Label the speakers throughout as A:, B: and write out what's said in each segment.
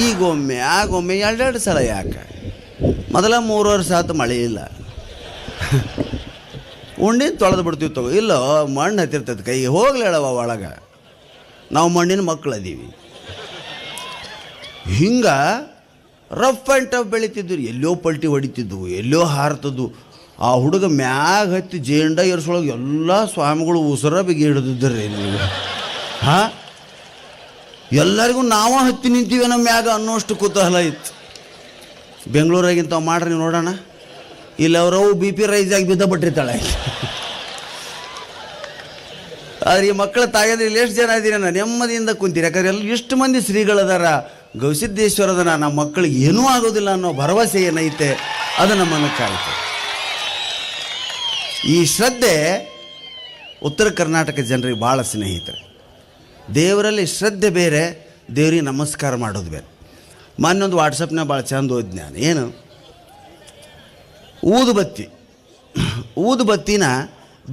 A: ಈಗೊಮ್ಮೆ ಆಗೊಮ್ಮೆ ಎರಡೆರಡು ಸಲ ಯಾಕೆ? ಮೊದಲ 3 ವರ್ಷ ಆಯ್ತು ಮಳೆ ಇಲ್ಲ, ಉಂಡಿನ ತೊಳೆದು ಬಿಡ್ತೀವಿ ತಗೋ. ಇಲ್ಲ ಮಣ್ಣು ಹತ್ತಿರ್ತೈತೆ ಕೈಗೆ, ಹೋಗ್ಲಿ ಹೇಳವ ಒಳಗೆ, ನಾವು ಮಣ್ಣಿನ ಮಕ್ಕಳು ಅದೀವಿ. ಹಿಂಗೆ ರಫ್ ಆ್ಯಂಡ್ ಟಫ್ ಬೆಳಿತಿದ್ರು. ಎಲ್ಲೋ ಪಲ್ಟಿ ಹೊಡಿತಿದ್ವು, ಎಲ್ಲೋ ಹಾರ್ತದ್ದು. ಆ ಹುಡುಗ ಮ್ಯಾಗ ಹತ್ತಿ ಜೇಂಡ ಏರ್ಸೊಳಗೆ ಎಲ್ಲ ಸ್ವಾಮಿಗಳು ಉಸಿರ ಬಿಗಿ ಹಿಡಿದಿದ್ರಿ ನೀವು. ಹಾಂ, ಎಲ್ಲರಿಗೂ ನಾವು ಹತ್ತಿ ನಿಂತೀವಿ ನಮ್ಮ ಮ್ಯಾಗ ಅನ್ನೋಷ್ಟು ಕುತೂಹಲ ಇತ್ತು. ಬೆಂಗಳೂರಾಗಿಂತ ಮಾಡ್ರಿ ನೀವು ನೋಡೋಣ. ಇಲ್ಲಿ ಅವರವು BP ರೈಸ್ ಆಗಿ ಬಿದ್ದ ಬಿಟ್ಟಿರ್ತಾಳೆ. ಆದರೆ ಈ ಮಕ್ಕಳ ತಾಯಿದ್ರೆ ಇಲ್ಲಿ ಎಷ್ಟು ಜನ ಇದ್ದೀರ, ನೆಮ್ಮದಿಯಿಂದ ಕುಂತೀರಿ. ಯಾಕಂದ್ರೆ ಎಲ್ಲ ಇಷ್ಟು ಮಂದಿ ಶ್ರೀಗಳದಾರ, ಗವಿಸಿದ್ದೇಶ್ವರದನ, ನಮ್ಮ ಮಕ್ಕಳಿಗೆ ಏನೂ ಆಗೋದಿಲ್ಲ ಅನ್ನೋ ಭರವಸೆ ಏನೈತೆ ಅದು ನಮ್ಮನ್ನು ಕಾಯ್ತು. ಈ ಶ್ರದ್ಧೆ ಉತ್ತರ ಕರ್ನಾಟಕ ಜನರಿಗೆ ಭಾಳ ಸ್ನೇಹಿತರೆ. ದೇವರಲ್ಲಿ ಶ್ರದ್ಧೆ ಬೇರೆ, ದೇವರಿಗೆ ನಮಸ್ಕಾರ ಮಾಡೋದು ಬೇರೆ. ಮೊನ್ನೊಂದು ವಾಟ್ಸಪ್ನ ಭಾಳ ಚಂದ ಓದಿ ನಾನು. ಏನು ಊದುಬತ್ತಿನ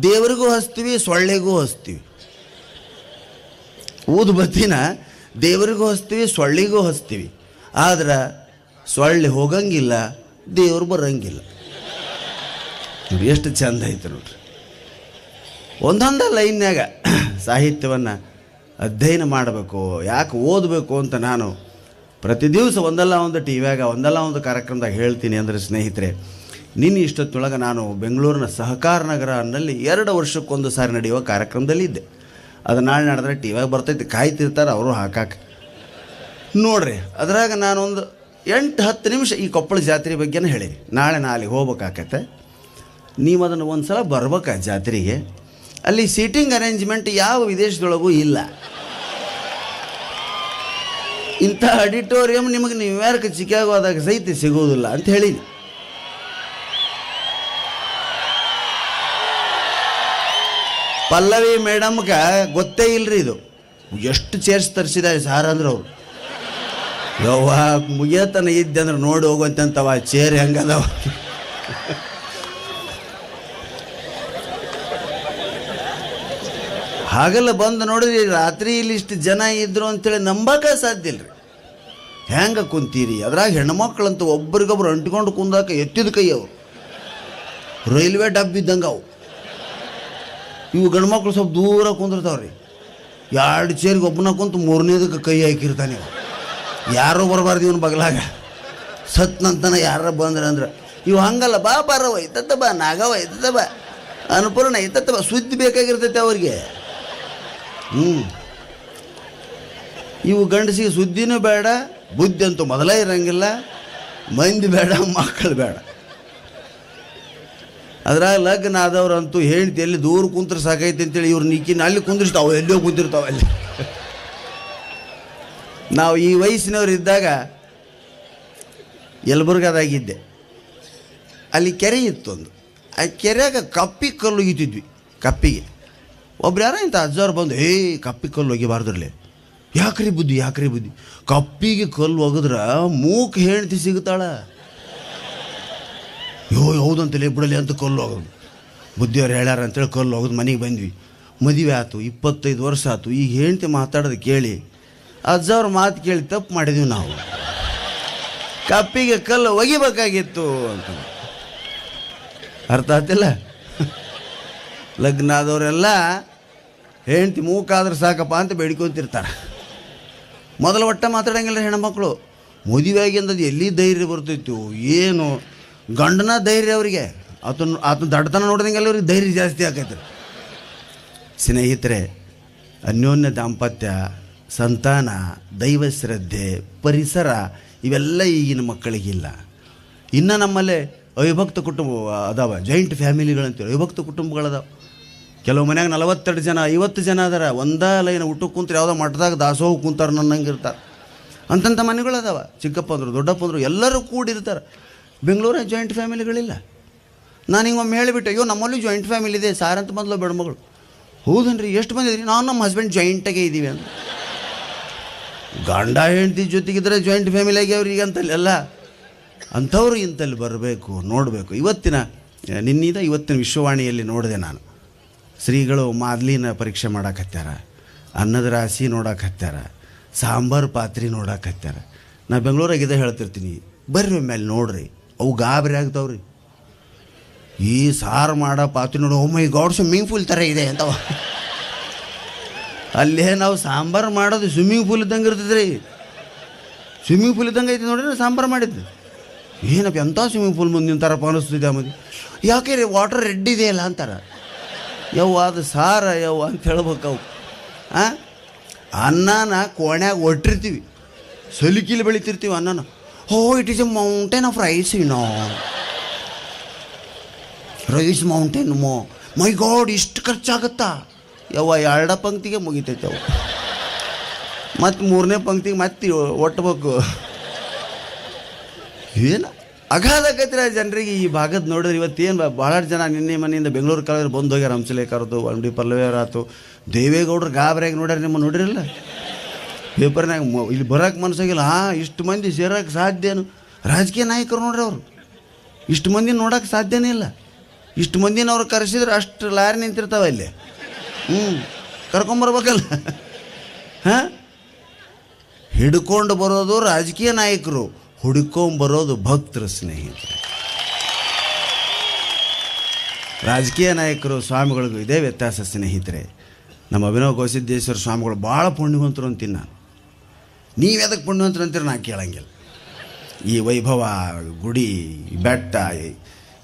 A: ದೇವರಿಗೂ ಹಚ್ತೀವಿ, ಸೊಳ್ಳೆಗೂ ಹಚ್ತೀವಿ. ಊದುಬತ್ತಿನ ದೇವರಿಗೂ ಹಚ್ತೀವಿ, ಸೊಳ್ಳೆಗೂ ಹಚ್ತೀವಿ. ಆದ್ರೆ ಸೊಳ್ಳೆ ಹೋಗಂಗಿಲ್ಲ, ದೇವರು ಬರಂಗಿಲ್ಲ. ನೋಡಿ ಎಷ್ಟು ಚಂದ ಐತೆ ನೋಡ್ರಿ. ಒಂದೊಂದು ಲೈನ್ಯಾಗ ಸಾಹಿತ್ಯವನ್ನು ಅಧ್ಯಯನ ಮಾಡಬೇಕು, ಯಾಕೆ ಓದಬೇಕು ಅಂತ ನಾನು ಪ್ರತಿ ದಿವಸ ಒಂದಲ್ಲ ಒಂದು ಟಿವ್ಯಾಗ ಒಂದಲ್ಲ ಒಂದು ಕಾರ್ಯಕ್ರಮದಾಗ ಹೇಳ್ತೀನಿ. ಅಂದರೆ ಸ್ನೇಹಿತರೆ, ನಿನ್ನೆ ಇಷ್ಟೊತ್ತೊಳಗೆ ನಾನು ಬೆಂಗಳೂರಿನ ಸಹಕಾರ ನಗರ ಅನ್ನಲ್ಲಿ 2 ವರ್ಷಕ್ಕೊಂದು ಸಾರಿ ನಡೆಯುವ ಕಾರ್ಯಕ್ರಮದಲ್ಲಿ ಇದ್ದೆ. ಅದು ನಾಳೆ ನಡೆದ್ರೆ ಟಿವ್ಯಾಗ ಬರ್ತೈತೆ, ಕಾಯ್ತಿರ್ತಾರೆ ಅವರು ಹಾಕಾಕೆ. ನೋಡ್ರಿ, ಅದ್ರಾಗ ನಾನೊಂದು 8-10 ನಿಮಿಷ ಈ ಕೊಪ್ಪಳ ಜಾತ್ರೆ ಬಗ್ಗೆನೇ ಹೇಳೀನಿ. ನಾಳೆ ಅಲ್ಲಿಗೆ ಹೋಗ್ಬೇಕಾಕತ್ತೆ. ನೀವು ಅದನ್ನು ಒಂದು ಸಲ ಬರ್ಬೇಕಾ ಜಾತ್ರೆಗೆ. ಅಲ್ಲಿ ಸೀಟಿಂಗ್ ಅರೇಂಜ್ಮೆಂಟ್ ಯಾವ ವಿದೇಶದೊಳಗೂ ಇಲ್ಲ. ಇಂಥ ಆಡಿಟೋರಿಯಂ ನಿಮಗೆ ನ್ಯೂಯಾರ್ಕ್, ಚಿಕಾಗೋ ಆದಾಗ ಸಹಿತ ಸಿಗೋದಿಲ್ಲ ಅಂತ ಹೇಳೀನಿ. ಪಲ್ಲವಿ ಮೇಡಮ್ಗೆ ಗೊತ್ತೇ ಇಲ್ಲರಿ ಇದು. ಎಷ್ಟು ಚೇರ್ಸ್ ತರಿಸಿದ್ದಾರೆ ಸಾರ್ ಅಂದ್ರೆ ಅವರು. ಯವ್ವ ಮುಗಿಯತನ ಇದ್ದೆ ಅಂದ್ರೆ ನೋಡಿ ಹೋಗುವಂತವ ಚೇರ್ ಹೆಂಗದವ. ಹಾಗೆಲ್ಲ ಬಂದು ನೋಡಿದ್ರಿ, ರಾತ್ರಿ ಇಲ್ಲಿ ಇಷ್ಟು ಜನ ಇದ್ರು ಅಂತೇಳಿ ನಂಬಕ್ಕೆ ಸಾಧ್ಯ ಇಲ್ಲರಿ. ಹೆಂಗೆ ಕುಂತೀರಿ? ಅದ್ರಾಗ ಹೆಣ್ಮಕ್ಳಂತೂ ಒಬ್ರಿಗೊಬ್ರು ಅಂಟ್ಕೊಂಡು ಕುಂದಾಕ ಎತ್ತಿದ ಕೈ ಅವು ರೈಲ್ವೆ ಡಬ್ಬ ಇದ್ದಂಗೆ ಅವು. ಇವು ಗಂಡು ಮಕ್ಳು ಸ್ವಲ್ಪ ದೂರ ಕುಂದಿರ್ತಾವ್ರಿ. 2 ಚೇರಿಗೆ ಒಬ್ಬನ ಕುಂತು 3ನೇದಕ್ಕೆ ಕೈ ಹಾಕಿರ್ತಾನೆ. ಯಾರೂ ಬರಬಾರ್ದು ಇವನು ಬಗಲಾಗ. ಸತ್ನಂತನ ಯಾರ ಬಂದ್ರೆ ಅಂದ್ರೆ ಇವು ಹಂಗಲ್ಲ. ಬಾರವ ಐತತ್ತ ಬಾ, ನಾಗವ ಐತತ್ತ ಬಾ, ಅನುಪೂರ್ಣ ಐತತ್ತ ಬಾ, ಸುದ್ದಿ ಬೇಕಾಗಿರ್ತೈತೆ ಅವ್ರಿಗೆ. ಇವು ಗಂಡಸಿಗೆ ಸುದ್ದಿನೂ ಬೇಡ, ಬುದ್ಧಿ ಅಂತೂ ಮೊದಲೇ ಇರಂಗಿಲ್ಲ, ಮಂದಿ ಬೇಡ, ಮಕ್ಕಳು ಬೇಡ. ಅದ್ರಾಗ ಲಗ್ನ ಆದವ್ರಂತೂ ಹೇಳ್ತಿ ಎಲ್ಲಿ ದೂರ ಕುಂತ್ರೆ ಸಾಕೈತಿ ಅಂತೇಳಿ ಇವ್ರು ನಿಕ್ಕಿನ ಅಲ್ಲಿ ಕುಂದಿರ್ತಾವೆ, ಎಲ್ಲೋ ಕುಂತಿರ್ತಾವೆ ಅಲ್ಲಿ. ನಾವು ಈ ವಯಸ್ಸಿನವ್ರು ಇದ್ದಾಗ ಯಲಬುರ್ಗದಾಗಿದ್ದೆ. ಅಲ್ಲಿ ಕೆರೆ ಇತ್ತು ಒಂದು. ಆ ಕೆರೆಯಾಗ ಕಪ್ಪಿಗೆ ಕಲ್ಲು ಒಗಿತಿದ್ವಿ. ಕಪ್ಪಿಗೆ ಒಬ್ರು ಯಾರೋ ಇಂಥ ಅಜ್ಜವ್ರು ಬಂದು, ಕಪ್ಪಿಗೆ ಕಲ್ಲು ಒಗಿಬಾರ್ದ್ರಲ್ಲಿ. ಯಾಕ್ರಿ ಬುದ್ಧಿ, ಕಪ್ಪಿಗೆ ಕಲ್ಲು ಒಗದ್ರೆ ಮೂಕ ಹೆಂಡ್ತಿ ಸಿಗುತ್ತಾಳ. ಹೌದಂತಲೇ ಬಿಡಲಿ ಅಂತ ಕಲ್ಲು ಹೋಗೋದು. ಬುದ್ಧಿಯವ್ರು ಹೇಳ್ಯಾರ ಅಂತೇಳಿ ಕಲ್ಲು ಹೋಗೋದು. ಮನೆಗೆ ಬಂದ್ವಿ, ಮದುವೆ ಆಯ್ತು, 25 ವರ್ಷ ಆಯ್ತು. ಈಗ ಹೆಂಡ್ತಿ ಮಾತಾಡೋದು ಕೇಳಿ ಅಜ್ಜವ್ರ ಮಾತು ಕೇಳಿ ತಪ್ಪು ಮಾಡಿದ್ವಿ ನಾವು. ಕಪ್ಪಿಗೆ ಕಲ್ಲು ಒಗಿಬೇಕಾಗಿತ್ತು ಅಂತ ಅರ್ಥ ಆಯ್ತಿಲ್ಲ. ಲಗ್ನ ಆದವರೆಲ್ಲ ಹೆಂಡ್ತಿ ಮೂಕಾದ್ರೆ ಸಾಕಪ್ಪ ಅಂತ ಬೇಡ್ಕೊತಿರ್ತಾರೆ. ಮೊದಲು ಒಟ್ಟ ಮಾತಾಡಂಗಿಲ್ಲ ಹೆಣ್ಮಕ್ಳು. ಮದುವೆ ಆಗಿಂದದು ಎಲ್ಲಿ ಧೈರ್ಯ ಬರ್ತಿತ್ತು ಏನು, ಗಂಡನ ಧೈರ್ಯ ಅವರಿಗೆ. ಆತನ ದಡ್ತನ ನೋಡಿದಂಗೆಲ್ಲ ಅವ್ರಿಗೆ ಧೈರ್ಯ ಜಾಸ್ತಿ ಆಕೈತೆ. ಸ್ನೇಹಿತರೆ, ಅನ್ಯೋನ್ಯ ದಾಂಪತ್ಯ, ಸಂತಾನ, ದೈವ ಶ್ರದ್ಧೆ, ಪರಿಸರ ಇವೆಲ್ಲ ಈಗಿನ ಮಕ್ಕಳಿಗಿಲ್ಲ. ಇನ್ನು ನಮ್ಮಲ್ಲೇ ಅವಿಭಕ್ತ ಕುಟುಂಬ ಅದಾವ, ಜಾಯಿಂಟ್ ಫ್ಯಾಮಿಲಿಗಳಂತೇಳಿ ಅವಿಭಕ್ತ ಕುಟುಂಬಗಳದಾವ. ಕೆಲವು ಮನ್ಯಾಗ 42 ಜನ 50 ಜನ ಅದಾರ. ಒಂದೇ ಲೈನ್ ಊಟಕ್ಕೆ ಕುಂತ್ರೆ ಯಾವುದೋ ಮಠದಾಗ ದಾಸೋಹ ಕುಂತಾರೆ ನನ್ನಂಗೆ ಇರ್ತಾರೆ. ಅಂತಂಥ ಮನೆಗಳು ಅದಾವ. ಚಿಕ್ಕಪ್ಪ ಅಂದರು ದೊಡ್ಡಪ್ಪ ಅಂದರು ಎಲ್ಲರೂ ಕೂಡಿರ್ತಾರೆ. ಬೆಂಗಳೂರಾಗ ಜಾಯಿಂಟ್ ಫ್ಯಾಮಿಲಿಗಳಿಲ್ಲ. ನಾನು ಹಿಂಗೆ ಒಮ್ಮೆ ಹೇಳಿಬಿಟ್ಟೆ, ಅಯ್ಯೋ ನಮ್ಮಲ್ಲಿ ಜಾಯಿಂಟ್ ಫ್ಯಾಮಿಲಿ ಇದೆ ಸಾರ್ ಅಂತ ಮೊದಲು ಬೆಡ್ಮಗಳು. ಹೌದನ್ರಿ, ಎಷ್ಟು ಬಂದಿದ್ರಿ? ನಾವು ನಮ್ಮ ಹಸ್ಬೆಂಡ್ ಜಾಯಿಂಟಾಗೆ ಇದ್ದೀವಿ ಅಂತ. ಗಂಡ ಹೆಂಡತಿ ಜೊತೆಗಿದ್ರೆ ಜಾಯಿಂಟ್ ಫ್ಯಾಮಿಲಿ ಆಗ್ಯಾವ್ರಿಗೆ ಅಂತಲ್ಲ. ಅಂಥವ್ರು ಇಂತಲ್ಲಿ ಬರಬೇಕು, ನೋಡಬೇಕು. ಇವತ್ತಿನ ವಿಶ್ವವಾಣಿಯಲ್ಲಿ ನೋಡಿದೆ ನಾನು. ಶ್ರೀಗಳು ಮಾದ್ಲಿನ ಪರೀಕ್ಷೆ ಮಾಡಾಕತ್ಯಾರ, ಅನ್ನದ ರಾಶಿ ನೋಡಾಕತ್ಯಾರ, ಸಾಂಬಾರು ಪಾತ್ರೆ ನೋಡಾಕತ್ಯಾರ. ನಾ ಬೆಂಗಳೂರಾಗಿದೆ ಹೇಳ್ತಿರ್ತೀನಿ, ಬರ್ರಿ ಮೇಲೆ ನೋಡ್ರಿ, ಅವು ಗಾಬರಿ ಆಗ್ತಾವ್ರಿ. ಈ ಸಾರು ಮಾಡೋ ಪಾತ್ರೆ ನೋಡು, ಓ ಮೈ ಗಾಡ್ ಸ್ವಿಮ್ಮಿಂಗ್ ಪೂಲ್ ಥರ ಇದೆ ಅಂತವ. ಅಲ್ಲೇ ನಾವು ಸಾಂಬಾರು ಮಾಡೋದು ಸ್ವಿಮ್ಮಿಂಗ್ ಪೂಲ್ ಇದ್ದಂಗೆ ಇರ್ತದೆ ರೀ. ಸ್ವಿಮ್ಮಿಂಗ್ ಪೂಲ್ ಇದ್ದಂಗೆ ಐತಿ ನೋಡ್ರಿ ಸಾಂಬಾರು ಮಾಡಿದ್ದು. ಏನಪ್ಪ ಎಂಥ ಸ್ವಿಮ್ಮಿಂಗ್ ಪೂಲ್ ಮುಂದೆ ನಿಂತಾರಪ್ಪ ಅನ್ನಿಸ್ತಿದೆ ಆಮೇಲೆ. ಯಾಕೆ ರೀ ವಾಟರ್ ರೆಡ್ ಇದೆಯಲ್ಲ ಅಂತಾರೆ. ಯವ್ವ ಅದು ಸಾರ ಯವ್ವ ಅಂತ ಹೇಳ್ಬೇಕು ಅವು. ಅನ್ನನ ಕೋಣ್ಯಾಗ ಒಟ್ಟಿರ್ತೀವಿ, ಸಲಿಕಿಲಿ ಬೆಳಿತಿರ್ತೀವಿ ಅನ್ನನ. ಹೋ it is a mountain of rice rice mountain my god ಇಷ್ಟು ಖರ್ಚಾಗುತ್ತಾ ಯವ್ವ. ಎರಡ ಪಂಕ್ತಿಗೆ ಮುಗಿತೈತೆ ಅವು. ಮತ್ತು ಮೂರನೇ ಪಂಕ್ತಿಗೆ ಮತ್ತೆ ಒಟ್ಟಬೇಕು. ಏನು ಅಗಾಧಾಗತ್ರ ಜನರಿಗೆ ಈ ಭಾಗದ ನೋಡಿದ್ರೆ ಇವತ್ತೇನು ಭಾಳಷ್ಟು ಜನ ನಿನ್ನೆ ಮನೆಯಿಂದ ಬೆಂಗಳೂರು ಕಳೆದ್ರೆ ಬಂದು ಹೋಗ್ಯಾರ. ಹಂಸಲೇಖರದು, ಡಿ ಪಲ್ಲವಿಯವ್ರು ಆಯ್ತು, ದೇವೇಗೌಡರು ಗಾಬರಿಯಾಗಿ ನೋಡ್ಯಾರ. ನಿಮ್ಮ ನೋಡಿರಲ್ಲ ಪೇಪರ್ನಾಗ. ಇಲ್ಲಿ ಬರೋಕ್ಕೆ ಮನಸ್ಸಾಗಿಲ್ಲ. ಇಷ್ಟು ಮಂದಿ ಸೇರೋಕ್ಕೆ ಸಾಧ್ಯನು? ರಾಜಕೀಯ ನಾಯಕರು ನೋಡ್ರಿ ಅವರು ಇಷ್ಟು ಮಂದಿ ನೋಡೋಕ್ಕೆ ಸಾಧ್ಯನೇ ಇಲ್ಲ. ಇಷ್ಟು ಮಂದಿನ ಅವ್ರು ಕರೆಸಿದ್ರೆ ಅಷ್ಟು ಲಾರಿ ನಿಂತಿರ್ತಾವೆ ಇಲ್ಲಿ. ಕರ್ಕೊಂಬರ್ಬೇಕಲ್ಲ. ಹಿಡ್ಕೊಂಡು ಬರೋದು ರಾಜಕೀಯ ನಾಯಕರು, ಹುಡ್ಕೊಂಬರೋದು ಭಕ್ತರು ಸ್ನೇಹಿತರೆ. ರಾಜಕೀಯ ನಾಯಕರು ಸ್ವಾಮಿಗಳಿಗೂ ಇದೇ ವ್ಯತ್ಯಾಸ ಸ್ನೇಹಿತರೆ. ನಮ್ಮ ಅಭಿನವ ಗೋಸಿದ್ದೇಶ್ವರ ಸ್ವಾಮಿಗಳು ಭಾಳ ಪುಣ್ಯವಂತರು ಅಂತೀನಿ ನಾನು. ನೀವು ಎದಕ್ಕೆ ಪುಣ್ಯವಂತರು ಅಂತೀರಿ ನಾ ಕೇಳಂಗಿಲ್ಲ. ಈ ವೈಭವ, ಗುಡಿ, ಬೆಟ್ಟ,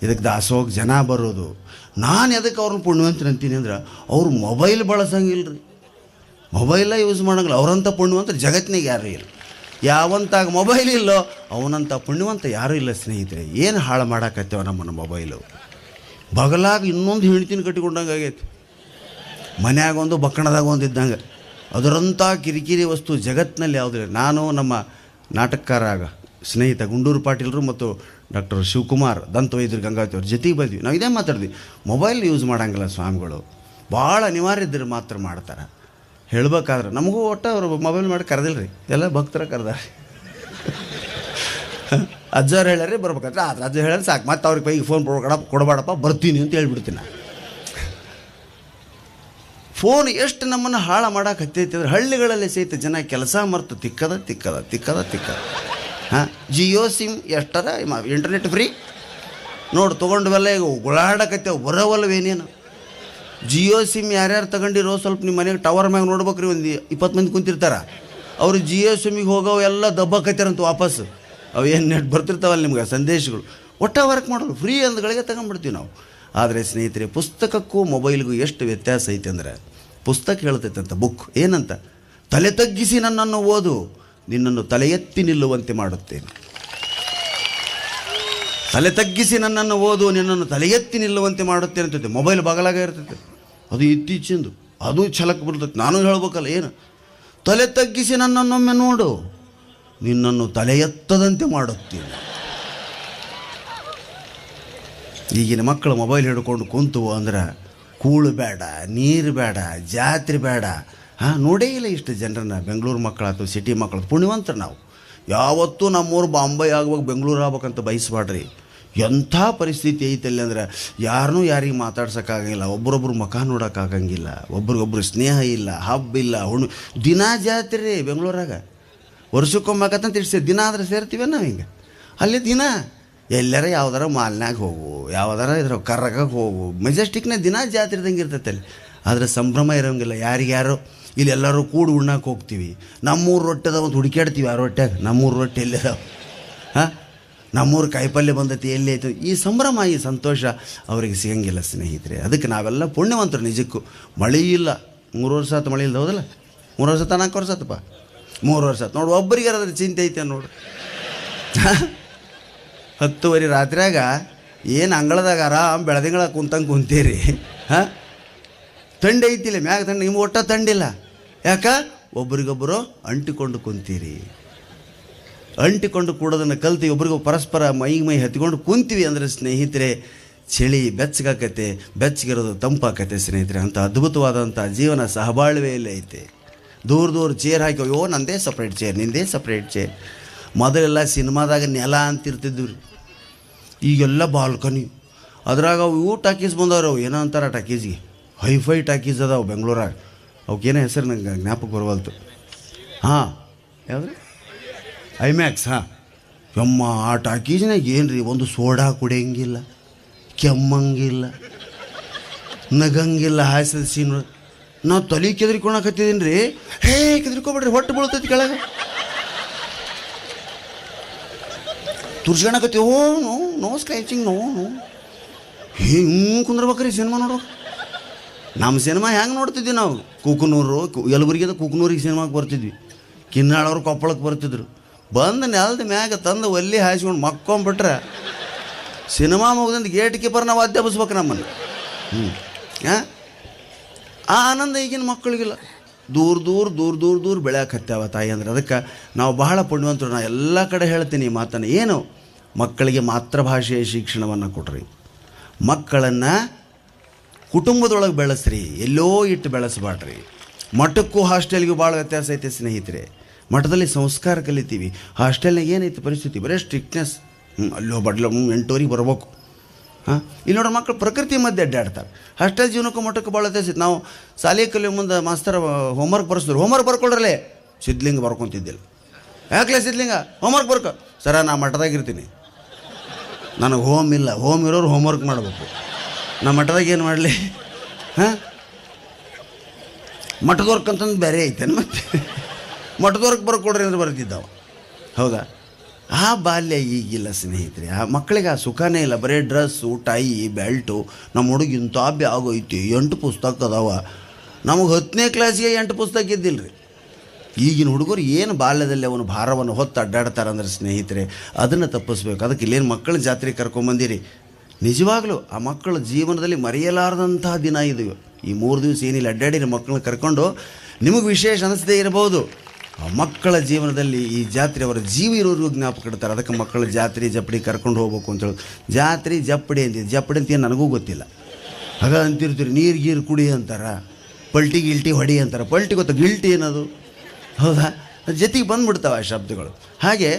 A: ಇದಕ್ಕೆ ದಾಸೋಗ ಜನ ಬರೋದು, ನಾನು ಎದಕ್ಕೆ ಅವ್ರನ್ನ ಪುಣ್ಯವಂತರು ಅಂತೀನಿ ಅಂದ್ರೆ ಅವ್ರು ಮೊಬೈಲ್ ಬಳಸಂಗಿಲ್ಲ ರೀ. ಮೊಬೈಲ ಯೂಸ್ ಮಾಡೋಂಗಿಲ್ಲ. ಅವರಂಥ ಪುಣ್ಯವಂತರು ಜಗತ್ತಿನಾಗ ಯಾರೂ ಇಲ್ಲ. ಯಾವಂತಾಗ ಮೊಬೈಲ್ ಇಲ್ಲೋ ಅವನಂಥ ಪುಣ್ಯವಂತ ಯಾರೂ ಇಲ್ಲ ಸ್ನೇಹಿತರೆ. ಏನು ಹಾಳು ಮಾಡಾಕತ್ತೇವ ನಮ್ಮನ್ನು ಮೊಬೈಲು. ಬಗಲಾಗ ಇನ್ನೊಂದು ಹೆಣ್ತಿನ ಕಟ್ಟಿಕೊಂಡಂಗೆ ಆಗೈತಿ. ಮನ್ಯಾಗ ಒಂದು ಬಕ್ಕಣದಾಗ ಒಂದು ಇದ್ದಂಗೆ. ಅದರಂಥ ಕಿರಿಕಿರಿ ವಸ್ತು ಜಗತ್ತಿನಲ್ಲಿ ಯಾವುದಿಲ್ಲ. ನಾನು ನಮ್ಮ ನಾಟಕಕಾರ ಸ್ನೇಹಿತ ಗುಂಡೂರು ಪಾಟೀಲರು ಮತ್ತು ಡಾಕ್ಟರ್ ಶಿವಕುಮಾರ್ ದಂತವೈದ್ಯರು ಗಂಗಾವತಿ ಅವ್ರ ಜೊತೆಗೆ ಬಂದ್ವಿ. ನಾವು ಇದೇ ಮಾತಾಡಿದ್ವಿ, ಮೊಬೈಲ್ ಯೂಸ್ ಮಾಡೋಂಗಿಲ್ಲ ಸ್ವಾಮಿಗಳು, ಭಾಳ ಅನಿವಾರ್ಯ ಇದ್ದರೆ ಮಾತ್ರ ಮಾಡ್ತಾರೆ. ಹೇಳ್ಬೇಕಾದ್ರೆ ನಮಗೂ ಒಟ್ಟು ಅವರು ಮೊಬೈಲ್ ಮಾಡಿ ಕರೆದಿಲ್ಲ ರೀ, ಎಲ್ಲ ಭಕ್ತರ ಕರೆದಾರೆ. ಅಜ್ಜವ್ರು ಹೇಳ್ಯಾರಿ ಬರ್ಬೇಕಾದ್ರೆ ಆದ್ರೆ ಅಜ್ಜ ಹೇಳ್ಯಾರ ಸಾಕು, ಮತ್ತೆ ಅವ್ರಿಗೆ ಕೈಗೆ ಫೋನ್ ಕೊಡಬೇಡಪ್ಪ ಬರ್ತೀನಿ ಅಂತ ಹೇಳ್ಬಿಡ್ತೀನಿ ನಾನು. ಫೋನ್ ಎಷ್ಟು ನಮ್ಮನ್ನು ಹಾಳು ಮಾಡೋಕೆ ಹತ್ತೈತಿ ಅಂದ್ರೆ ಹಳ್ಳಿಗಳಲ್ಲಿ ಸಹಿತ ಜನ ಕೆಲಸ ಮರ್ತು ತಿಕ್ಕದ. ಜಿಯೋ ಸಿಮ್ ಎಷ್ಟದ ಇಂಟರ್ನೆಟ್ ಫ್ರೀ ನೋಡಿ ತೊಗೊಂಡ್ವೆಲ್ಲ ಈಗ ಗುಳಾಡಕತ್ತೇವೆ, ಬರೋವಲ್ಲವೇನೇನು. ಜಿಯೋ ಸಿಮ್ ಯಾರ್ಯಾರು ತಗೊಂಡಿರೋ ಸ್ವಲ್ಪ ನಿಮ್ಮ ಮನೆಗೆ ಟವರ್ ಮ್ಯಾಗ ನೋಡ್ಬೇಕ್ರಿ, ಒಂದು 20 ಮಂದಿ ಕುಂತಿರ್ತಾರೆ. ಅವರು ಜಿಯೋ ಸಿಮ್ಮಿಗೆ ಹೋಗೋವು ಎಲ್ಲ ದಬ್ಬಕತ್ತಾರಂತ ವಾಪಸ್ಸು. ಅವು ಏನು ನೆಟ್ ಬರ್ತಿರ್ತಾವಲ್ಲ ನಿಮ್ಗೆ ಸಂದೇಶಗಳು, ಒಟ್ಟ ವರ್ಕ್ ಮಾಡೋದು ಫ್ರೀ ಅಂದ್ಗಳಿಗೆ ತಗೊಂಡ್ಬಿಡ್ತೀವಿ ನಾವು. ಆದರೆ ಸ್ನೇಹಿತರೆ, ಪುಸ್ತಕಕ್ಕೂ ಮೊಬೈಲ್ಗೂ ಎಷ್ಟು ವ್ಯತ್ಯಾಸ ಐತೆ ಅಂದರೆ, ಪುಸ್ತಕ ಹೇಳ್ತೈತಂತ ಬುಕ್ ಏನಂತ, ತಲೆ ತಗ್ಗಿಸಿ ನನ್ನನ್ನು ಓದು, ನಿನ್ನನ್ನು ತಲೆ ಎತ್ತಿ ನಿಲ್ಲುವಂತೆ ಮಾಡುತ್ತೇನೆ. ತಲೆ ತಗ್ಗಿಸಿ ನನ್ನನ್ನು ಓದು, ನಿನ್ನನ್ನು ತಲೆ ಎತ್ತಿ ನಿಲ್ಲುವಂತೆ ಮಾಡುತ್ತೇನೆ ಅಂತೈತೆ. ಮೊಬೈಲ್ ಬಗಲಾಗ ಇರ್ತೈತೆ, ಅದು ಇತ್ತೀಚಿಂದು, ಅದು ಛಲಕ್ ಬರ್ತೈತೆ. ನಾನು ಹೇಳ್ಬೇಕಲ್ಲ, ಏನು ತಲೆ ತಗ್ಗಿಸಿ ನನ್ನನ್ನೊಮ್ಮೆ ನೋಡು, ನಿನ್ನನ್ನು ತಲೆ ಎತ್ತದಂತೆ ಮಾಡುತ್ತೇನೆ. ಈಗಿನ ಮಕ್ಕಳು ಮೊಬೈಲ್ ಹಿಡ್ಕೊಂಡು ಕುಂತು ಅಂದ್ರೆ ಕೂಳು ಬೇಡ, ನೀರು ಬೇಡ, ಜಾತ್ರೆ ಬೇಡ. ನೋಡೇ ಇಲ್ಲ ಇಷ್ಟು ಜನರನ್ನ. ಬೆಂಗಳೂರು ಮಕ್ಕಳು ಅಥವಾ ಸಿಟಿ ಮಕ್ಕಳು ಪುಣ್ಯವಂತರು ನಾವು. ಯಾವತ್ತೂ ನಮ್ಮೂರು ಬಾಂಬೆ ಆಗ್ಬೇಕು, ಬೆಂಗಳೂರು ಆಗ್ಬೇಕಂತ ಬಯಸ್ಬಾಡ್ರಿ. ಎಂಥ ಪರಿಸ್ಥಿತಿ ಐತಲ್ಲಿ ಅಂದ್ರೆ ಯಾರನ್ನೂ ಯಾರಿಗೆ ಮಾತಾಡ್ಸೋಕ್ಕಾಗಂಗಿಲ್ಲ, ಒಬ್ರೊಬ್ರು ಮುಖ ನೋಡೋಕ್ಕಾಗಂಗಿಲ್ಲ, ಒಬ್ರಿಗೊಬ್ರು ಸ್ನೇಹ ಇಲ್ಲ, ಹಬ್ಬ ಇಲ್ಲ, ದಿನ ಜಾತ್ರೆ ಬೆಂಗಳೂರಾಗ. ವರ್ಷಕ್ಕೊಮ್ಮಕಂತ ಇಷ್ಟು ದಿನ ಆದ್ರೆ ಸೇರ್ತೀವಿ ನಾವು. ಹಿಂಗೆ ಅಲ್ಲಿ ದಿನ ಎಲ್ಲರ ಯಾವ್ದಾರ ಮಾಲ್ನಾಗ ಹೋಗು, ಯಾವ್ದಾರ ಇದ್ರ ಕರ್ರಗಾಗ ಹೋಗು, ಮೆಜೆಸ್ಟಿಕ್ನ ದಿನ ಜಾತ್ರೆದಂಗೆ ಇರ್ತೈತೆ ಅಲ್ಲಿ. ಆದರೆ ಸಂಭ್ರಮ ಇರೋಂಗಿಲ್ಲ. ಯಾರಿಗ್ಯಾರೋ ಇಲ್ಲಿ ಎಲ್ಲರೂ ಕೂಡಿ ಉಣ್ಣಕ್ಕೆ ಹೋಗ್ತೀವಿ. ನಮ್ಮೂರು ರೊಟ್ಟೆದ ಒಂದು ಹುಡುಕಾಡ್ತೀವಿ, ಆ ರೊಟ್ಟ್ಯಾಗ ನಮ್ಮೂರು ರೊಟ್ಟೆ ಎಲ್ಲಿದಾವೆ, ನಮ್ಮೂರು ಕಾಯಿಪಲ್ಯ ಬಂದೈತಿ ಎಲ್ಲಿ ಆಯಿತು. ಈ ಸಂಭ್ರಮ, ಈ ಸಂತೋಷ ಅವರಿಗೆ ಸಿಗಂಗಿಲ್ಲ ಸ್ನೇಹಿತರೆ. ಅದಕ್ಕೆ ನಾವೆಲ್ಲ ಪುಣ್ಯವಂತರು ನಿಜಕ್ಕೂ. ಮಳೆ ಇಲ್ಲ, 3 ವರ್ಷ ಆಯ್ತು ಮಳೆ ಇಲ್ಲ, ಹೌದಲ್ಲ? 3 ವರ್ಷ 4 ವರ್ಷ ಆತಪ್ಪ, 3 ವರ್ಷ ಆಯ್ತು ನೋಡು. ಒಬ್ಬರಿಗೆ ಅದ್ರ ಚಿಂತೆ ಐತೆ ನೋಡು. 10 ರಾತ್ರಿಯಾಗ ಏನು ಅಂಗಳದಾಗ ಆರಾಮ್ ಬೆಳದಿಂಗಳ ಕುಂತೀರಿ. ತಂಡಿ ಐತಿಲ್ಲ ಮ್ಯಾಗ, ತಂಡಿ ನಿಮ್ಗೆ ಒಟ್ಟ ತಂಡಿಲ್ಲ. ಯಾಕ? ಒಬ್ರಿಗೊಬ್ಬರು ಅಂಟಿಕೊಂಡು ಕುಂತೀರಿ. ಅಂಟಿಕೊಂಡು ಕೂಡೋದನ್ನು ಕಲ್ತೀವಿ, ಒಬ್ರಿಗೂ ಪರಸ್ಪರ ಮೈ ಹತ್ಕೊಂಡು ಕುಂತೀವಿ ಅಂದರೆ ಸ್ನೇಹಿತರೆ, ಚಳಿ ಬೆಚ್ಚಗಾಕತ್ತೆ, ಬೆಚ್ಚಗಿರೋದು ತಂಪಾಕತ್ತೆ ಸ್ನೇಹಿತರೆ. ಅಂಥ ಅದ್ಭುತವಾದಂಥ ಜೀವನ ಸಹಬಾಳ್ವೆಯಲ್ಲೇ ಐತೆ. ದೂರ ಚೇರ್ ಹಾಕಿ, ಅಯ್ಯೋ ನಂದೇ ಸಪ್ರೇಟ್ ಚೇರ್, ನಿಂದೇ ಸಪ್ರೇಟ್ ಚೇರ್. ಮೊದಲೆಲ್ಲ ಸಿನಿಮಾದಾಗ ನೆಲ ಅಂತಿರ್ತಿದ್ವಿ ರೀ, ಈಗೆಲ್ಲ ಬಾಲ್ಕನಿ. ಅದ್ರಾಗ ಅವು ಟಾಕೀಸ್ ಬಂದವ್ರು, ಅವು ಏನೋ ಅಂತಾರೆ ಟಾಕೀಸ್ಗೆ, ಹೈಫೈ ಟಾಕೀಸ್ ಅದಾವೆ ಬೆಂಗಳೂರಾಗ. ಅವಕ್ಕೇನೋ ಹೆಸರು ನಂಗೆ ಜ್ಞಾಪಕ ಬರವಲ್ತು. ಯಾವ್ದು ಐಮ್ಯಾಕ್ಸ್. ಹಾಂ, ಯಮ್ಮ ಆ ಟಾಕೀಸ್ನಾಗ ಏನು ರೀ, ಒಂದು ಸೋಡಾ ಕುಡಿಯಂಗಿಲ್ಲ, ಕೆಮ್ಮಂಗಿಲ್ಲ, ನಗಂಗಿಲ್ಲ, ಹಾಸ್ಯದ ಸೀನ್. ನಾವು ತಲೆ ಕೆದರಿಕೊಳಕತ್ತಿದ್ದೀನಿ ರೀ. ಹೇ ಕೆದರಿಕೊಬೇಡ್ರಿ, ಹೊಟ್ಟೆ ಬೀಳ್ತೈತಿ ಕೆಳಗೆ. ತುರ್ಸ್ಕೊಳಕತ್ತಿ, oh no no scratching, no no. ಹಿಂಗೆ ಕುಂದ್ರಬೇಕ್ರಿ ಸಿನಿಮಾ ನೋಡೋ. ನಮ್ಮ ಸಿನಿಮಾ ಹೆಂಗೆ ನೋಡ್ತಿದ್ವಿ ನಾವು, ಕುಕನೂರು ಯಲಬುರ್ಗಿದ ಕುಕನೂರಿಗೆ ಸಿನಿಮಾಗೆ ಬರ್ತಿದ್ವಿ. ಕಿನ್ನಾಳವ್ರು ಕೊಪ್ಪಳಕ್ಕೆ ಬರ್ತಿದ್ರು. ಬಂದು ನೆಲದ ಮ್ಯಾಗ ತಂದು ಒಲ್ಲಿ ಹಾಯಿಸ್ಕೊಂಡು ಮಕ್ಕೊಂಬಿಟ್ರೆ ಸಿನಿಮಾ ಮುಗಿದಂತ ಗೇಟ್ ಕೀಪರ್ ನಾವು ಅಧ್ಯಾಪಿಸ್ಬೇಕು ನಮ್ಮನ್ನು. ಹಾಂ, ಆ ಆನಂದ ಈಗಿನ ಮಕ್ಕಳಿಗಿಲ್ಲ. ದೂರ ದೂರ ದೂರ ದೂರ ದೂರ ಬೆಳೆಯಕ್ಕೆ ಹತ್ತಾವ ತಾಯಿ ಅಂದರೆ. ಅದಕ್ಕೆ ನಾವು ಬಹಳ ಪುಣ್ಯವಂತರು. ನಾನು ಎಲ್ಲ ಕಡೆ ಹೇಳ್ತೀನಿ ಈ ಮಾತನ್ನು. ಏನು, ಮಕ್ಕಳಿಗೆ ಮಾತೃಭಾಷೆಯ ಶಿಕ್ಷಣವನ್ನು ಕೊಡ್ರಿ. ಮಕ್ಕಳನ್ನು ಕುಟುಂಬದೊಳಗೆ ಬೆಳೆಸ್ರಿ, ಎಲ್ಲೋ ಇಟ್ಟು ಬೆಳೆಸಬಾಡ್ರಿ. ಮಠಕ್ಕೂ ಹಾಸ್ಟೆಲ್ಗೂ ಭಾಳ ವ್ಯತ್ಯಾಸ ಐತೆ ಸ್ನೇಹಿತರೆ. ಮಠದಲ್ಲಿ ಸಂಸ್ಕಾರ ಕಲಿತೀವಿ, ಹಾಸ್ಟೆಲ್ನಾಗ ಏನೈತೆ ಪರಿಸ್ಥಿತಿ, ಬರೀ ಸ್ಟ್ರಿಕ್ಟ್ನೆಸ್. ಅಲ್ಲೋ ಬಡ್ಲ 8:00 ಬರ್ಬೇಕು. ಹಾಂ, ಇಲ್ಲಿ ನೋಡ್ರಿ ಮಕ್ಕಳು ಪ್ರಕೃತಿ ಮಧ್ಯೆ ಅಡ್ಡಾಡ್ತಾರೆ. ಹಾಸ್ಟೆಲ್ ಜೀವನಕ್ಕೂ ಮಠಕ್ಕೂ ಭಾಳ ವ್ಯತ್ಯಾಸ ಐತೆ. ನಾವು ಶಾಲೆ ಕಲಿಯೋ ಮುಂದೆ ಮಾಸ್ತರ್ ಹೋಮ್ವರ್ಕ್ ಬರ್ಸಿದ್ರು. ಹೋಮ್ವರ್ಕ್ ಬರ್ಕೊಳ್ರಲ್ಲೇ, ಸಿದ್ಲಿಂಗ ಬರ್ಕೊತಿದ್ದಿಲ್ಲ. ಯಾಕಲೇ ಸಿದ್ಲಿಂಗ ಹೋಮ್ವರ್ಕ್ ಬರ್ಕೊ? ಸರ ನಾ ಮಠದಾಗಿರ್ತೀನಿ, ನನಗೆ ಹೋಮ್ ಇಲ್ಲ. ಹೋಮ್ ಇರೋರು ಹೋಮ್ವರ್ಕ್ ಮಾಡಬೇಕು. ನಾ ಮಠದಾಗ ಏನು ಮಾಡಲಿ? ಹಾಂ, ಮಠದ ವರ್ಕ್ ಅಂತಂದು ಬೇರೆ ಐತೇನು? ಮತ್ತೆ ಮಠದ ವರ್ಕ್ ಬರ್ಕೊಡ್ರಿ ಅಂದ್ರೆ ಬರ್ತಿದ್ದಾವೆ. ಹೌದಾ? ಆ ಬಾಲ್ಯ ಈಗಿಲ್ಲ ಸ್ನೇಹಿತರೆ. ಆ ಮಕ್ಕಳಿಗೆ ಆ ಸುಖನೇ ಇಲ್ಲ. ಬರೀ ಡ್ರೆಸ್ಸು, ಟೈ, ಬೆಲ್ಟು. ನಮ್ಮ ಹುಡುಗ ಇಂಥ ಆಗೋಯ್ತು, 8 ಪುಸ್ತಕ ಅದಾವ. ನಮಗೆ 10ನೇ ಕ್ಲಾಸಿಗೆ 8 ಪುಸ್ತಕ ಇದ್ದಿಲ್ಲ ರೀ. ಈಗಿನ ಹುಡುಗರು ಏನು ಬಾಲ್ಯದಲ್ಲಿ ಅವನು ಭಾರವನ್ನು ಹೊತ್ತು ಅಡ್ಡಾಡ್ತಾರಂದ್ರೆ ಸ್ನೇಹಿತರೆ, ಅದನ್ನು ತಪ್ಪಿಸ್ಬೇಕು. ಅದಕ್ಕೆ ಇಲ್ಲೇನು ಮಕ್ಕಳ ಜಾತ್ರೆ ಕರ್ಕೊಂಬಂದಿರಿ. ನಿಜವಾಗ್ಲೂ ಆ ಮಕ್ಕಳ ಜೀವನದಲ್ಲಿ ಮರೆಯಲಾರದಂಥ ದಿನ ಇದು. ಈ 3 ದಿವಸ ಏನಿಲ್ಲ ಅಡ್ಡಾಡಿರಿ ಮಕ್ಕಳನ್ನ ಕರ್ಕೊಂಡು. ನಿಮಗೆ ವಿಶೇಷ ಅನಿಸದೇ ಇರಬಹುದು, ಆ ಮಕ್ಕಳ ಜೀವನದಲ್ಲಿ ಈ ಜಾತ್ರೆ ಅವರ ಜೀವ ಇರೋರಿಗೂ ಜ್ಞಾಪಕ ಇಡ್ತಾರೆ. ಅದಕ್ಕೆ ಮಕ್ಕಳ ಜಾತ್ರೆ ಜಪ್ಪಡಿ ಕರ್ಕೊಂಡು ಹೋಗ್ಬೇಕು ಅಂತೇಳಿ. ಜಾತ್ರೆ ಜಪ್ಪಡಿ ಅಂತಿದ್ದು, ಜಪ್ಪಡಿ ಅಂತ ಏನು ನನಗೂ ಗೊತ್ತಿಲ್ಲ. ಆಗ ಅಂತಿರ್ತೀರಿ ನೀರು ಗೀರು ಕುಡಿ ಅಂತಾರೆ, ಪಲ್ಟಿ ಗಿಲ್ಟಿ ಹೊಡಿ ಅಂತಾರೆ. ಪಲ್ಟಿ ಗೊತ್ತಾ, ಗಿಲ್ಟಿ ಏನದು? ಹೌದಾ? ಜೊತೆಗೆ ಬಂದುಬಿಡ್ತಾವೆ ಆ ಶಬ್ದಗಳು. ಹಾಗೆ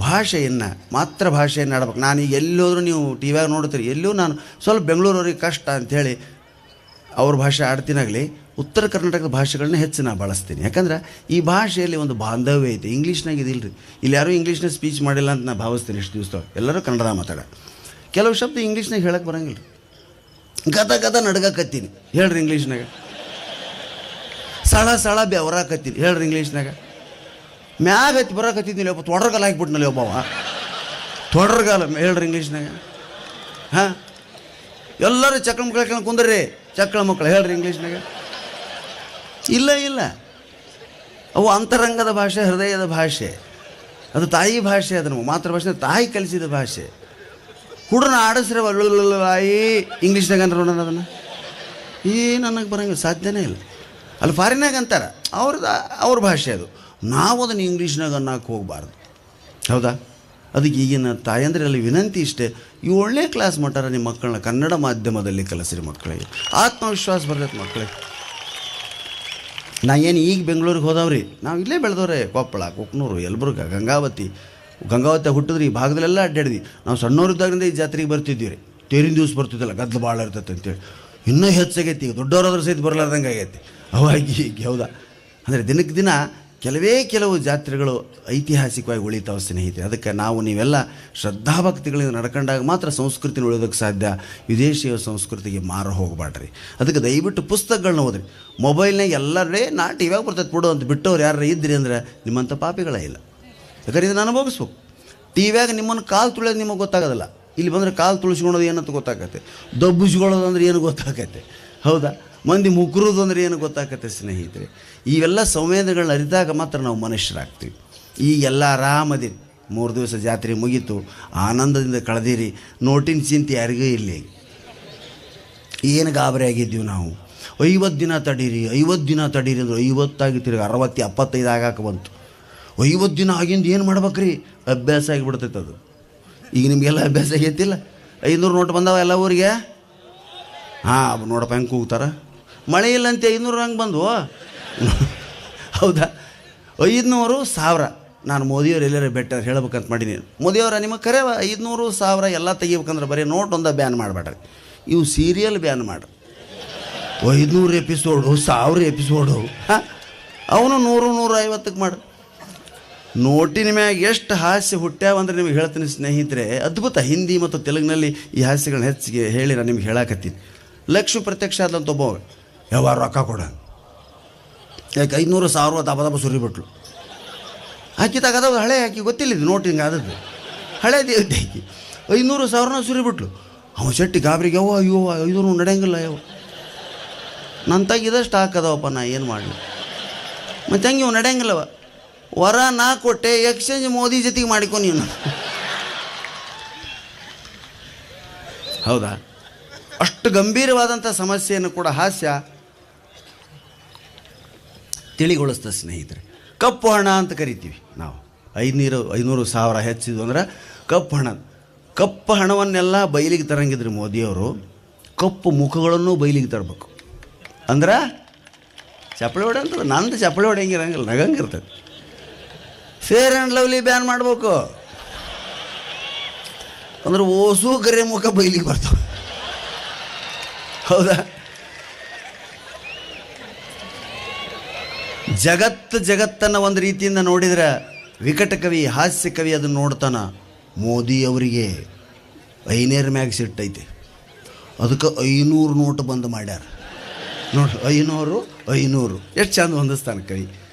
A: ಭಾಷೆಯನ್ನು, ಮಾತೃಭಾಷೆಯನ್ನು ಆಡ್ಬೇಕು. ನಾನೀಗ ಎಲ್ಲೋದ್ರೂ ನೀವು ಟಿ ವಿಯಾಗ ನೋಡ್ತೀರಿ, ಎಲ್ಲೂ ನಾನು ಸ್ವಲ್ಪ ಬೆಂಗಳೂರವ್ರಿಗೆ ಕಷ್ಟ ಅಂಥೇಳಿ ಅವ್ರ ಭಾಷೆ ಆಡ್ತೀನಾಗಲಿ, ಉತ್ತರ ಕರ್ನಾಟಕದ ಭಾಷೆಗಳನ್ನ ಹೆಚ್ಚು ನಾನು ಬಳಸ್ತೀನಿ. ಯಾಕಂದ್ರೆ ಈ ಭಾಷೆಯಲ್ಲಿ ಒಂದು ಬಾಂಧವ್ಯ ಐತೆ. ಇಂಗ್ಲೀಷ್ನಾಗ ಇದಿಲ್ಲ ರೀ. ಇಲ್ಲಿ ಯಾರೂ ಇಂಗ್ಲೀಷ್ನಾಗ ಸ್ಪೀಚ್ ಮಾಡಿಲ್ಲ ಅಂತ ನಾನು ಭಾವಿಸ್ತೀನಿ. ಇಷ್ಟು ದಿವಸ ಎಲ್ಲರೂ ಕನ್ನಡ ಮಾತಾಡ. ಕೆಲವು ಶಬ್ದ ಇಂಗ್ಲೀಷ್ನಾಗ ಹೇಳಕ್ಕೆ ಬರೋಂಗಿಲ್ಲ ರೀ. ಗದ ನಡ್ಗಕತ್ತೀನಿ ಹೇಳ್ರಿ ಇಂಗ್ಲೀಷ್ನಾಗ. ಸಳ ಬೆವರಾಕತ್ತೀನಿ ಹೇಳ್ರಿ ಇಂಗ್ಲೀಷ್ನಾಗ. ಮ್ಯಾಗ ಹತ್ತಿ ಬರೋಕತ್ತಿದ್ನಿಲ್ಲ, ಒಬ್ಬ ತೊಡ್ರಗಾಲ ಹಾಕ್ಬಿಟ್ನಲ್ಲಿ ಒಬ್ಬವ, ತೊಡ್ರಗಾಲ ಹೇಳ್ರಿ ಇಂಗ್ಲೀಷ್ನಾಗ. ಹಾಂ, ಎಲ್ಲರೂ ಚಕ್ಳ ಮಕ್ಕಳ ಕುಂದ್ರಿ, ಚಕ್ಳ ಮಕ್ಕಳು ಹೇಳ್ರಿ ಇಂಗ್ಲೀಷ್ನಾಗ. ಇಲ್ಲ, ಅವು ಅಂತರಂಗದ ಭಾಷೆ, ಹೃದಯದ ಭಾಷೆ. ಅದು ತಾಯಿ ಭಾಷೆ. ಅದು ನಮಗೆ ಮಾತೃಭಾಷೆ, ತಾಯಿ ಕಲಿಸಿದ ಭಾಷೆ. ಹುಡುಗನ ಆಡಿಸ್ರೆ ತಾಯಿ ಇಂಗ್ಲೀಷ್ನಾಗ ಅಂದ್ರೆ ನೋಡೋಣ ಅದನ್ನು. ನನಗೆ ಬರೋಂಗಿಲ್ಲ, ಸಾಧ್ಯನೇ ಇಲ್ಲ. ಅಲ್ಲಿ ಫಾರಿನಾಗ ಅಂತಾರೆ, ಅವ್ರ ಭಾಷೆ ಅದು. ನಾವು ಅದನ್ನು ಇಂಗ್ಲೀಷ್ನಾಗ ಅನ್ನಕ್ಕೆ ಹೋಗಬಾರ್ದು. ಹೌದಾ? ಅದಕ್ಕೆ ಈಗಿನ ತಾಯಂದ್ರಲ್ಲಿ ವಿನಂತಿ ಇಷ್ಟೇ, 7ನೇ ಕ್ಲಾಸ್ ಮಟ್ಟಾರ ನಿಮ್ಮ ಮಕ್ಕಳನ್ನ ಕನ್ನಡ ಮಾಧ್ಯಮದಲ್ಲಿ ಕಲಿಸ್ರಿ. ಮಕ್ಕಳಿಗೆ ಆತ್ಮವಿಶ್ವಾಸ ಬರ್ತೈತೆ ಮಕ್ಕಳಿಗೆ. ನಾ ಏನು ಈಗ ಬೆಂಗಳೂರಿಗೆ ಹೋದವ್ರಿ, ನಾವು ಇಲ್ಲೇ ಬೆಳೆದವ್ರೆ. ಕೊಪ್ಪಳ, ಕುಕ್ನೂರು, ಯಲಬುರ್ಗ, ಗಂಗಾವತಿ ಹುಟ್ಟಿದ್ರಿ. ಈ ಭಾಗದಲ್ಲೆಲ್ಲ ಅಡ್ಡಾಡಿದ್ವಿ. ನಾವು ಸಣ್ಣವರಿದ್ದಾಗಿಂದ ಈ ಜಾತ್ರೆಗೆ ಬರ್ತಿದ್ವಿ ರೀ. ತೇರಿನ ದಿವಸ ಬರ್ತಿದ್ದಲ್ಲ, ಗದ್ದಲು ಭಾಳ ಇರ್ತೈತೆ ಅಂತೇಳಿ. ಇನ್ನೂ ಹೆಚ್ಚಾಗೈತಿ ಈಗ, ದೊಡ್ಡವರಾದ್ರೂ ಸಹಿತ ಬರಲಾರ್ದಂಗೆ ಆಗೈತಿ ಅವಾಗಿ ಈಗ. ಹೌದಾ? ಅಂದರೆ ದಿನಕ್ಕೆ ದಿನ ಕೆಲವು ಜಾತ್ರೆಗಳು ಐತಿಹಾಸಿಕವಾಗಿ ಉಳಿತಾವೆ ಸ್ನೇಹಿತರೆ. ಅದಕ್ಕೆ ನೀವೆಲ್ಲ ಶ್ರದ್ಧಾಭಕ್ತಿಗಳಿಂದ ನಡ್ಕೊಂಡಾಗ ಮಾತ್ರ ಸಂಸ್ಕೃತಿನ ಉಳಿಯೋದಕ್ಕೆ ಸಾಧ್ಯ. ವಿದೇಶಿಯ ಸಂಸ್ಕೃತಿಗೆ ಮಾರು ಹೋಗಬಾಡ್ರಿ. ಅದಕ್ಕೆ ದಯವಿಟ್ಟು ಪುಸ್ತಕಗಳನ್ನ ಓದ್ರಿ. ಮೊಬೈಲ್ನಾಗ ಎಲ್ಲರೇ ನಾ ಟಿವ್ಯಾಗ ಬರ್ತೈತೆ ಬಿಡು ಅಂತ ಬಿಟ್ಟವ್ರು ಯಾರು ಇದ್ರಿ ಅಂದ್ರೆ ನಿಮ್ಮಂಥ ಪಾಪಿಗಳೇ ಇಲ್ಲ. ಯಾಕಂದ್ರೆ ಇದನ್ನು ಅನುಭವಿಸ್ಬೇಕು. ಟಿವ್ಯಾಗ ನಿಮ್ಮನ್ನು ಕಾಲು ತುಳಿಯೋದು ನಿಮಗೆ ಗೊತ್ತಾಗೋದಿಲ್ಲ. ಇಲ್ಲಿ ಬಂದರೆ ಕಾಲು ತುಳಿಸ್ಕೊಳೋದು ಏನಂತ ಗೊತ್ತಾಗತ್ತೆ, ದಬ್ಬಿಸ್ಕೊಳ್ಳೋದು ಅಂದ್ರೆ ಏನು ಗೊತ್ತಾಗತ್ತೆ. ಹೌದಾ? ಮಂದಿ ಮುಗ್ರೋದು ಅಂದ್ರೆ ಏನು ಗೊತ್ತಾಗತ್ತೆ ಸ್ನೇಹಿತರೆ. ಇವೆಲ್ಲ ಸಂವೇದನೆಗಳನ್ನ ಅರಿತಾಗ ಮಾತ್ರ ನಾವು ಮನುಷ್ಯರಾಗ್ತೀವಿ. ಈಗೆಲ್ಲ ಆರಾಮದಿರಿ. 3 ದಿವಸ ಜಾತ್ರೆ ಮುಗೀತು, ಆನಂದದಿಂದ ಕಳೆದಿರಿ. ನೋಟಿನ ಚಿಂತೆ ಯಾರಿಗೂ ಇಲ್ಲಿ. ಏನು ಗಾಬರಿ ಆಗಿದ್ದೀವಿ ನಾವು. 50 ದಿನ ತಡೀರಿ ಅಂದ್ರೆ 50 ಆಗಿ ತಿರುಗಿ 60, 75 ಆಗಾಕೆ ಬಂತು. 50 ದಿನ ಆಗಿಂದ ಏನು ಮಾಡ್ಬೇಕ್ರಿ? ಅಭ್ಯಾಸ ಆಗಿಬಿಡ್ತೈತೆ ಅದು. ಈಗ ನಿಮಗೆಲ್ಲ ಅಭ್ಯಾಸ ಆಗೈತಿಲ್ಲ. 500 ನೋಟ್ ಬಂದಾವ ಎಲ್ಲ ಊರಿಗೆ. ಹಾಂ, ನೋಡಪ್ಪ ಹೆಂಗೆ ಕೂಗ್ತಾರೆ. ಮಳೆ ಇಲ್ಲಂತೆ 500 ಹಂಗೆ ಬಂದವು. ಹೌದಾ? 500, 1000. ನಾನು ಮೋದಿಯವ್ರು ಎಲ್ಲರೂ ಬೆಟ್ಟ ಹೇಳ್ಬೇಕಂತ ಮಾಡೀನಿ. ಮೋದಿಯವರ ನಿಮಗೆ ಕರೆ 500, 1000 ಎಲ್ಲ ತೆಗಿಬೇಕಂದ್ರೆ ಬರೀ ನೋಟ್ ಒಂದ ಬ್ಯಾನ್ ಮಾಡಬೇಡ್ರಿ. ಇವು ಸೀರಿಯಲ್ ಬ್ಯಾನ್ ಮಾಡ್ರಿ. 500 ಎಪಿಸೋಡು, 1000 ಎಪಿಸೋಡು. ಹಾಂ, ಅವನು 100, 150ಕ್ಕೆ ಮಾಡ್ರಿ. ನೋಟಿನ ಮ್ಯಾಗ ಎಷ್ಟು ಹಾಸ್ಯ ಹುಟ್ಟ್ಯಾವಂದ್ರೆ ನಿಮಗೆ ಹೇಳ್ತೀನಿ ಸ್ನೇಹಿತರೆ, ಅದ್ಭುತ. ಹಿಂದಿ ಮತ್ತು ತೆಲುಗಿನಲ್ಲಿ ಈ ಹಾಸ್ಯಗಳನ್ನ ಹೆಚ್ಚಿಗೆ ಹೇಳಿ ನಾನು ನಿಮ್ಗೆ ಹೇಳಾಕತ್ತೀನಿ. ಲಕ್ಷ್ಮಿ ಪ್ರತ್ಯಕ್ಷ ಆದಂತ ಒಬ್ಬ ಯಾವಾಗ ರೊಕ್ಕ ಕೊಡ ಯಾಕೆ 500,000 ದಬ ಸುರಿಬಿಟ್ಲು. ಆಕಿ ತಗದವ ಹಳೆ ಆಕಿ ಗೊತ್ತಿಲ್ಲ, ಇದು ನೋಟ್ ಹಿಂಗೆ ಆದದ್ದು ಹಳೆ ದೇವತೆ ಆಕಿ 500,000 ಸುರಿಬಿಟ್ಲು. ಅವ ಶೆಟ್ಟಿ ಗಾಬರಿಗೆ ಯಾವ ಅಯ್ಯೋ 500 ನಡೆಯಂಗಿಲ್ಲ ಯಾವ ನನ್ನ ತಗಿದಷ್ಟು ಹಾಕದವಪ್ಪ, ನಾ ಏನು ಮಾಡಲಿ ಮತ್ತು ಹಂಗೆ ಇವು ನಡೆಯಂಗಿಲ್ಲವ. ವರ ನಾ ಕೊಟ್ಟೆ, ಎಕ್ಸ್ಚೇಂಜ್ ಮೋದಿ ಜೊತೆಗೆ ಮಾಡಿಕೊ ನೀನು. ಹೌದಾ? ಅಷ್ಟು ಗಂಭೀರವಾದಂಥ ಸಮಸ್ಯೆಯನ್ನು ಕೂಡ ಹಾಸ್ಯ ತಿಳಿಗೊಳಿಸ್ತದೆ ಸ್ನೇಹಿತರೆ. ಕಪ್ಪು ಹಣ ಅಂತ ಕರಿತೀವಿ ನಾವು. 500,000 ಹೆಚ್ಚಿದ್ವು ಅಂದ್ರೆ ಕಪ್ಪು ಹಣ. ಕಪ್ಪು ಹಣವನ್ನೆಲ್ಲ ಬಯಲಿಗೆ ತರಂಗಿದ್ರು ಮೋದಿಯವರು. ಕಪ್ಪು ಮುಖಗಳನ್ನು ಬಯಲಿಗೆ ತರಬೇಕು ಅಂದ್ರೆ ಚಪ್ಪಳಿ ಹೊಡೆ ಅಂತ. ನಂದು ಚಪ್ಪಳಿ ಹೊಡೆಯಂಗಿರಂಗಿಲ್ಲ, ನಗಂಗಿರ್ತದೆ. ಫೇರ್ ಆ್ಯಂಡ್ ಲವ್ಲಿ ಬ್ಯಾನ್ ಮಾಡಬೇಕು ಅಂದ್ರೆ ಓಸು ಗರೆ ಮುಖ ಬಯಲಿಗೆ ಬರ್ತಾವೆ. ಹೌದಾ? ಜಗತ್ತನ್ನು ಒಂದು ರೀತಿಯಿಂದ ನೋಡಿದರೆ ವಿಕಟ ಕವಿ, ಹಾಸ್ಯ ಕವಿ ಅದನ್ನು ನೋಡ್ತಾನ. ಮೋದಿ ಅವರಿಗೆ 500 ಮ್ಯಾಗ ಸಿಟ್ಟೈತೆ, ಅದಕ್ಕೆ 500 ನೋಟು ಬಂದ್ ಮಾಡ್ಯಾರ ನೋಡಿ. 500 ಎಷ್ಟು ಚಂದ ಹೊಂದಿಸ್ತಾನೆ ಕವಿ.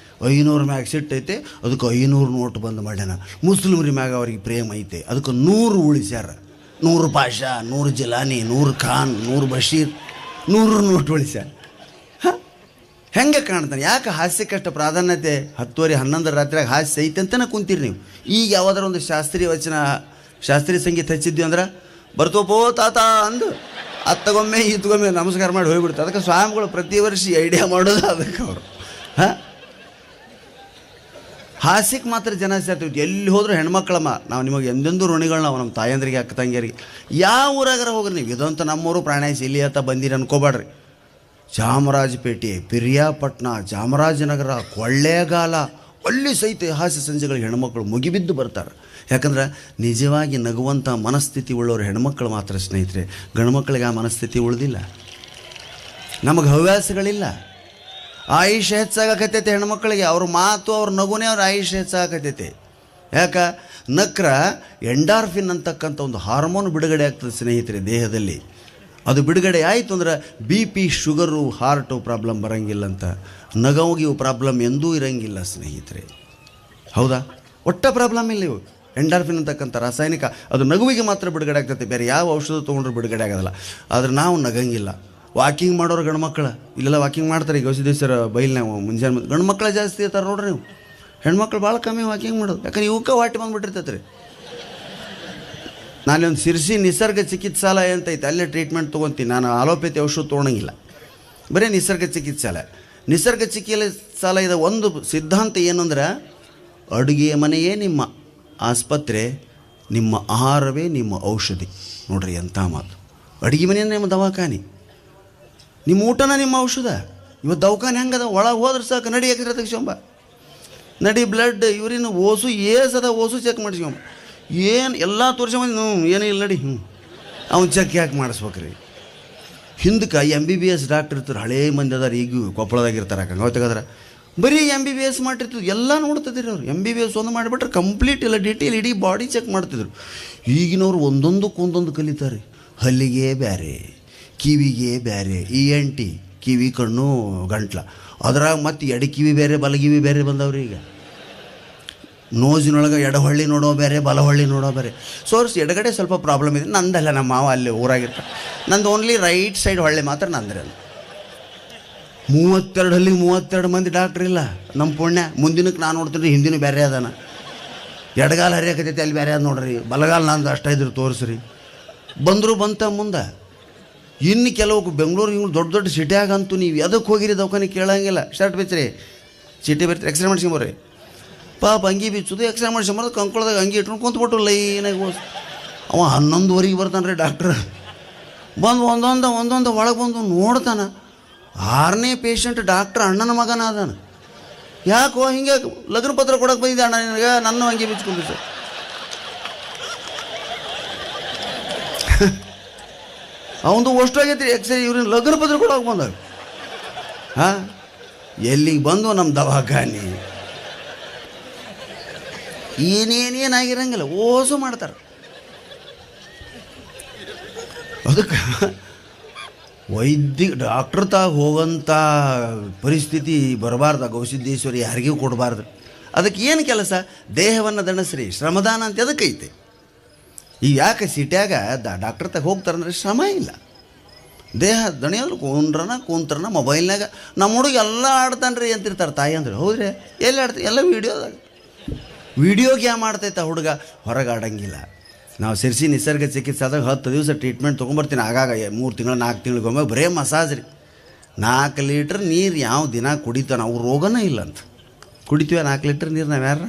A: 500 ಮ್ಯಾಗ ಸಿಟ್ಟೈತೆ, ಅದಕ್ಕೆ 500 ನೋಟು ಬಂದ್ ಮಾಡ್ಯಾನ. ಮುಸ್ಲಿಮ್ರ ಮ್ಯಾಗ ಅವ್ರಿಗೆ ಪ್ರೇಮ ಐತೆ, ಅದಕ್ಕೆ 100 ಉಳಿಸ್ಯಾರ. 100 ಪಾಷಾ, 100 ಜಿಲಾನಿ, 100 ಖಾನ್, 100 ಬಶೀರ್, 100 ನೋಟು ಉಳಿಸ್ಯಾರ. ಹೆಂಗೆ ಕಾಣ್ತಾನೆ? ಯಾಕೆ ಹಾಸ್ಯಕ್ಕಷ್ಟು ಪ್ರಾಧಾನ್ಯತೆ? 10:30 11 ರಾತ್ರಿಯಾಗ ಹಾಸ್ಯ ಐತೆ ಅಂತಲೇ ಕುಂತೀರಿ ನೀವು. ಈಗ ಯಾವುದಾರ ಒಂದು ಶಾಸ್ತ್ರೀಯ ವಚನ, ಶಾಸ್ತ್ರೀಯ ಸಂಗೀತ ಹಚ್ಚಿದ್ವಿ ಅಂದ್ರೆ ಬರ್ತೋಪೋ ತಾತ ಅಂದು ಅತ್ತಗೊಮ್ಮೆ ಇತ್ತಗೊಮ್ಮೆ ನಮಸ್ಕಾರ ಮಾಡಿ ಹೋಗ್ಬಿಡ್ತಾರೆ. ಅದಕ್ಕೆ ಸ್ವಾಮಿಗಳು ಪ್ರತಿ ವರ್ಷ ಐಡಿಯಾ ಮಾಡೋದು ಅದಕ್ಕೆ ಅವರು. ಹಾಸ್ಯಕ್ಕೆ ಮಾತ್ರ ಜನ ಸೇರ್ತೀವಿ. ಎಲ್ಲಿ ಹೋದರೂ ಹೆಣ್ಮಕ್ಳಮ್ಮ ನಾವು ನಿಮಗೆ ಎಂದೆಂದೂ ಋಣಿಗಳು. ನಾವು ನಮ್ಮ ತಾಯಂದ್ರಿಗೆ, ಅಕ್ಕ ತಂಗಿಯರಿಗೆ ಯಾವ ಊರಾಗಾರ ಹೋಗ್ರಿ ನೀವು. ಇದಂತ ನಮ್ಮೂರು ಪ್ರಾಣೇಶ್ ಇಲ್ಲಿ ಅಂತ ಬಂದಿರಿ ಅನ್ಕೋಬೇಡ್ರಿ. ಚಾಮರಾಜಪೇಟೆ, ಪಿರಿಯಾಪಟ್ಟಣ, ಚಾಮರಾಜನಗರ, ಕೊಳ್ಳೇಗಾಲ, ಅಲ್ಲಿ ಸಹಿತ ಹಾಸ್ಯ ಸಂಜೆಗಳಿಗೆ ಹೆಣ್ಮಕ್ಳು ಮುಗಿಬಿದ್ದು ಬರ್ತಾರೆ. ಯಾಕಂದ್ರೆ ನಿಜವಾಗಿ ನಗುವಂಥ ಮನಸ್ಥಿತಿ ಉಳ್ಳವರು ಹೆಣ್ಮಕ್ಳು ಮಾತ್ರ ಸ್ನೇಹಿತರೆ. ಗಂಡ್ಮಕ್ಳಿಗೆ ಆ ಮನಸ್ಥಿತಿ ಉಳಿದಿಲ್ಲ. ನಮಗೆ ಹವ್ಯಾಸಗಳಿಲ್ಲ. ಆಯುಷ್ಯ ಹೆಚ್ಚಾಗಕತ್ತೈತೆ ಹೆಣ್ಮಕ್ಳಿಗೆ. ಅವ್ರ ಮಾತು, ಅವ್ರ ನಗುನೇ ಅವ್ರ ಆಯುಷ್ಯ ಹೆಚ್ಚಾಗಕತ್ತೈತೆ. ಯಾಕೆ? ನಕ್ರ ಎಂಡಾರ್ಫಿನ್ ಅಂತಕ್ಕಂಥ ಒಂದು ಹಾರ್ಮೋನ್ ಬಿಡುಗಡೆ ಆಗ್ತದೆ ಸ್ನೇಹಿತರೆ ದೇಹದಲ್ಲಿ. ಅದು ಬಿಡುಗಡೆ ಆಯಿತು ಅಂದ್ರೆ BP, ಶುಗರು, ಹಾರ್ಟು ಪ್ರಾಬ್ಲಮ್ ಬರೋಂಗಿಲ್ಲ ಅಂತ. ನಗವಿಗೆ ಪ್ರಾಬ್ಲಮ್ ಎಂದೂ ಇರೋಂಗಿಲ್ಲ ಸ್ನೇಹಿತರೆ. ಹೌದಾ? ಒಟ್ಟ ಪ್ರಾಬ್ಲಮ್ ಇಲ್ಲ ಇವು. ಎಂಡಾರ್ಫಿನ್ ಅಂತಕ್ಕಂಥ ರಾಸಾಯನಿಕ ಅದು ನಗುವಿಗೆ ಮಾತ್ರ ಬಿಡುಗಡೆ ಆಗ್ತೈತೆ, ಬೇರೆ ಯಾವ ಔಷಧ ತೊಗೊಂಡ್ರು ಬಿಡುಗಡೆ ಆಗೋದಿಲ್ಲ. ಆದರೆ ನಾವು ನಗಂಗಿಲ್ಲ. ವಾಕಿಂಗ್ ಮಾಡೋರು ಗಂಡ್ಮಕ್ಳು ಇಲ್ಲೆಲ್ಲ ವಾಕಿಂಗ್ ಮಾಡ್ತಾರೆ. ಈಗ ಗವಿಸಿದ್ದೇಶ್ವರ ಬೈಲ್ನಾಗ ಮುಂಜಾನೆ ಗಂಡ್ಮಕ್ಳು ಜಾಸ್ತಿ ಇರ್ತಾರೆ ನೋಡ್ರಿ ನೀವು. ಹೆಣ್ಮಕ್ಳು ಭಾಳ ಕಮ್ಮಿ ವಾಕಿಂಗ್ ಮಾಡೋದು. ಯಾಕಂದ್ರೆ ಇವಕ್ಕೆ ವಾಟಿ ಬಂದುಬಿಟ್ಟಿರ್ತೈತೆ ರೀ. ನಾನೊಂದು ಸಿರ್ಸಿ ನಿಸರ್ಗ ಚಿಕಿತ್ಸಾಲಯ ಅಂತ ಐತೆ, ಅಲ್ಲೇ ಟ್ರೀಟ್ಮೆಂಟ್ ತೊಗೊತೀನಿ. ನಾನು ಆಲೋಪತಿ ಔಷಧ ತೊಗೊಳಂಗಿಲ್ಲ, ಬರೀ ನಿಸರ್ಗ ಚಿಕಿತ್ಸಾಲಯ. ನಿಸರ್ಗ ಚಿಕಿತ್ಸಾಲಯದ ಒಂದು ಸಿದ್ಧಾಂತ ಏನಂದ್ರೆ, ಅಡುಗೆಯ ಮನೆಯೇ ನಿಮ್ಮ ಆಸ್ಪತ್ರೆ, ನಿಮ್ಮ ಆಹಾರವೇ ನಿಮ್ಮ ಔಷಧಿ. ನೋಡ್ರಿ ಎಂಥ ಮಾತು. ಅಡುಗೆ ಮನೆಯೇ ನಿಮ್ಮ ದವಾಖಾನೆ, ನಿಮ್ಮ ಊಟನ ನಿಮ್ಮ ಔಷಧ. ಇವತ್ತು ದವಾಖಾನೆ ಹೆಂಗದ? ಒಳಗೆ ಹೋದ್ರೆ ಸಾಕು, ನಡಿ ಯಾಕಿದ್ರೆ ತೆಗಿಸ್ಕೊಂಬ, ನಡಿ ಬ್ಲಡ್ ಇವ್ರಿನ ಓಸು ಏಸದ ಓಸು ಚೆಕ್ ಮಾಡಿಸ್ಕೊಂಬ, ಏನು ಎಲ್ಲ ತೋರಿಸ್ಕೊಂಬಂದು ಏನೂ ಇಲ್ಲ ನಡಿ. ಅವ್ನು ಚೆಕ್ ಯಾಕೆ ಮಾಡಿಸ್ಬೇಕ್ರಿ? ಹಿಂದಕ್ಕೆ MBBS ಡಾಕ್ಟರ್ ಇರ್ತಾರೆ, ಹಳೇ ಮಂದಿ ಅದಾರ, ಈಗ ಕೊಪ್ಪಳದಾಗಿರ್ತಾರೆ. ಹಂಗೆ ತೆಗದ್ರೆ ಬರೀ MBBS ಮಾಡಿರ್ತಿದ್ರು, ಎಲ್ಲ ನೋಡ್ತಿದ್ರು ಅವ್ರು. MBBS ಒಂದು ಮಾಡಿಬಿಟ್ರೆ ಕಂಪ್ಲೀಟ್ ಇಲ್ಲ ಡೀಟೇಲ್ ಇಡೀ ಬಾಡಿ ಚೆಕ್ ಮಾಡ್ತಿದ್ರು. ಈಗಿನವ್ರು ಒಂದೊಂದಕ್ಕೊಂದೊಂದು ಕಲಿತಾರೆ. ಹಲ್ಲಿಗೆ ಬೇರೆ, ಕಿವಿಗೆ ಬೇರೆ, ENT ಕಿವಿ, ಕಣ್ಣು, ಗಂಟ್ಲ, ಅದ್ರಾಗ ಮತ್ತು ಎಡಕಿವಿ ಬೇರೆ, ಬಲಗಿವಿ ಬೇರೆ ಬಂದವ್ರಿ. ಈಗ ನೋಜಿನೊಳಗೆ ಎಡಹೊಳ್ಳಿ ನೋಡೋ ಬೇರೆ, ಬಲಹೊಳ್ಳಿ ನೋಡೋ ಬೇರೆ. ಸೋರ್ಸ್ ಎಡಗಡೆ ಸ್ವಲ್ಪ ಪ್ರಾಬ್ಲಮ್ ಇದೆ. ನಂದಲ್ಲ, ನಮ್ಮ ಮಾವ ಅಲ್ಲಿ ಊರಾಗಿರ್ತಾರೆ. ನಂದು ಓನ್ಲಿ ರೈಟ್ ಸೈಡ್ ಹೊಳ್ಳೆ ಮಾತ್ರ ನಂದ್ರೆ. 32 ಹಳ್ಳಿಗೆ 32 ಮಂದಿ ಡಾಕ್ಟ್ರ್ ಇಲ್ಲ. ನಮ್ಮ ಪುಣ್ಯ. ಮುಂದಿನಕ್ಕೆ ನಾನು ನೋಡ್ತೀನಿ, ಹಿಂದಿನ ಬೇರೆ ಅದಾನ. ಎಡಗಾಲ ಹರಿಯಾಕತೈತಿ, ಅಲ್ಲಿ ಬೇರೆ ಅದ ನೋಡ್ರಿ. ಬಲಗಾಲ ನಂದು ಅಷ್ಟ ಇದ್ರು ತೋರಿಸ್ರಿ. ಬಂದರು ಬಂತ ಮುಂದೆ. ಇನ್ನು ಕೆಲವು ಬೆಂಗಳೂರು ಇವ್ರು ದೊಡ್ಡ ದೊಡ್ಡ ಸಿಟಿಯಾಗಂತೂ ನೀವು ಎದಕ್ಕೆ ಹೋಗಿರಿ ದವಾಖಾನೆ ಕೇಳೋಂಗಿಲ್ಲ. ಶರ್ಟ್ ಬೆಚ್ಚ್ರಿ, ಚೀಟಿ ಬರ್ತೀರಿ, ಎಕ್ಸ್ರೇ ಮಾಡ್ಸ್ಕೊಂಬರ್ರಿ. ಪಾಪ ಅಂಗಿ ಬಿಚ್ಚೋದು, ಎಕ್ಸ್ರೇ ಮಾಡ್ಸ್ಕೊಂಬರೋದು, ಕಂಕೊಳ್ದಾಗ ಅಂಗಿ ಇಟ್ಕೊಂಡು ಕುಂತ್ಬಿಟ್ಟು ಲೈನಾಗಿ ಅವ 11:30 ಬರ್ತಾನೆ ರೀ ಡಾಕ್ಟ್ರ್. ಬಂದು ಒಂದೊಂದು ಒಳಗೆ ಬಂದು ನೋಡ್ತಾನೆ. 6ನೇ ಪೇಷಂಟ್ ಡಾಕ್ಟ್ರ್ ಅಣ್ಣನ ಮಗನ ಅದಾನ. ಯಾಕೋ ಹಿಂಗೆ ಲಗ್ನ ಪತ್ರ ಕೊಡೋಕೆ ಬಂದಿದ್ದೆ ಅಣ್ಣ ನಿನಗೆ, ನನ್ನ ಅಂಗಿ ಬಿಚ್ಕೊಂಡು ಸರ್. ಅವನು ಅಷ್ಟು ಆಗೈತಿ ಎಕ್ಸ್ರೇ, ಇವ್ರನ್ನ ಲಗ್ನ ಪತ್ರ ಕೊಡೋಕೆ ಬಂದಾಗ. ಹಾಂ, ಎಲ್ಲಿಗೆ ಬಂದು ನಮ್ಮ ದವಾಖಾನೆ. ಏನೇನೇನಾಗಿರಂಗಿಲ್ಲ, ಓಸು ಮಾಡ್ತಾರೆ. ಅದಕ್ಕೆ ಡಾಕ್ಟ್ರ್ ತಾಗ ಹೋಗೋಂಥ ಪರಿಸ್ಥಿತಿ ಬರಬಾರ್ದು. ಗೌಸಿದ್ದೇಶ್ವರಿ ಯಾರಿಗೂ ಕೊಡಬಾರ್ದು. ಅದಕ್ಕೆ ಏನು ಕೆಲಸ? ದೇಹವನ್ನು ದಣಿಸ್ರಿ, ಶ್ರಮದಾನ ಅಂತ ಅದಕ್ಕೈತೆ. ಈಗ ಯಾಕೆ ಸಿಟ್ಯಾಗ ಡಾಕ್ಟ್ರ್ ತಾಗ ಹೋಗ್ತಾರಂದ್ರೆ ಶ್ರಮ ಇಲ್ಲ, ದೇಹ ದಣಿಯೋದ್ರು ಕೂಂತ್ರನ ಮೊಬೈಲ್ನಾಗ. ನಮ್ಮ ಹುಡುಗ ಎಲ್ಲ ಆಡ್ತಾನೆ ರೀ ಅಂತಿರ್ತಾರೆ ತಾಯಿ ಅಂದ್ರೆ. ಹೌದ್ರಿ, ಎಲ್ಲಿ ಆಡ್ತೀವಿ? ಎಲ್ಲ ವೀಡಿಯೋ ಗೇಮ್ ಆಡ್ತೈತೆ ಹುಡುಗ, ಹೊರಗೆ ಆಡಂಗಿಲ್ಲ. ನಾವು ಸಿರ್ಸಿ ನಿಸರ್ಗ ಚಿಕಿತ್ಸಾದಾಗ 10 ದಿವಸ ಟ್ರೀಟ್ಮೆಂಟ್ ತೊಗೊಂಬರ್ತೀನಿ. ಆಗಾಗ 3 ತಿಂಗಳು 4 ತಿಂಗಳಿಗೊಮ್ಮೆ ಬರೇ ಮಸಾಜ್ ರೀ. 4 ಲೀಟ್ರ್ ನೀರು ಯಾವ ದಿನ ಕುಡಿತಾನೆ, ಅವ್ರು ರೋಗನೇ ಇಲ್ಲ ಅಂತ. ಕುಡಿತೀವಿ 4 ಲೀಟ್ರ್ ನೀರು ನಾವು ಯಾರ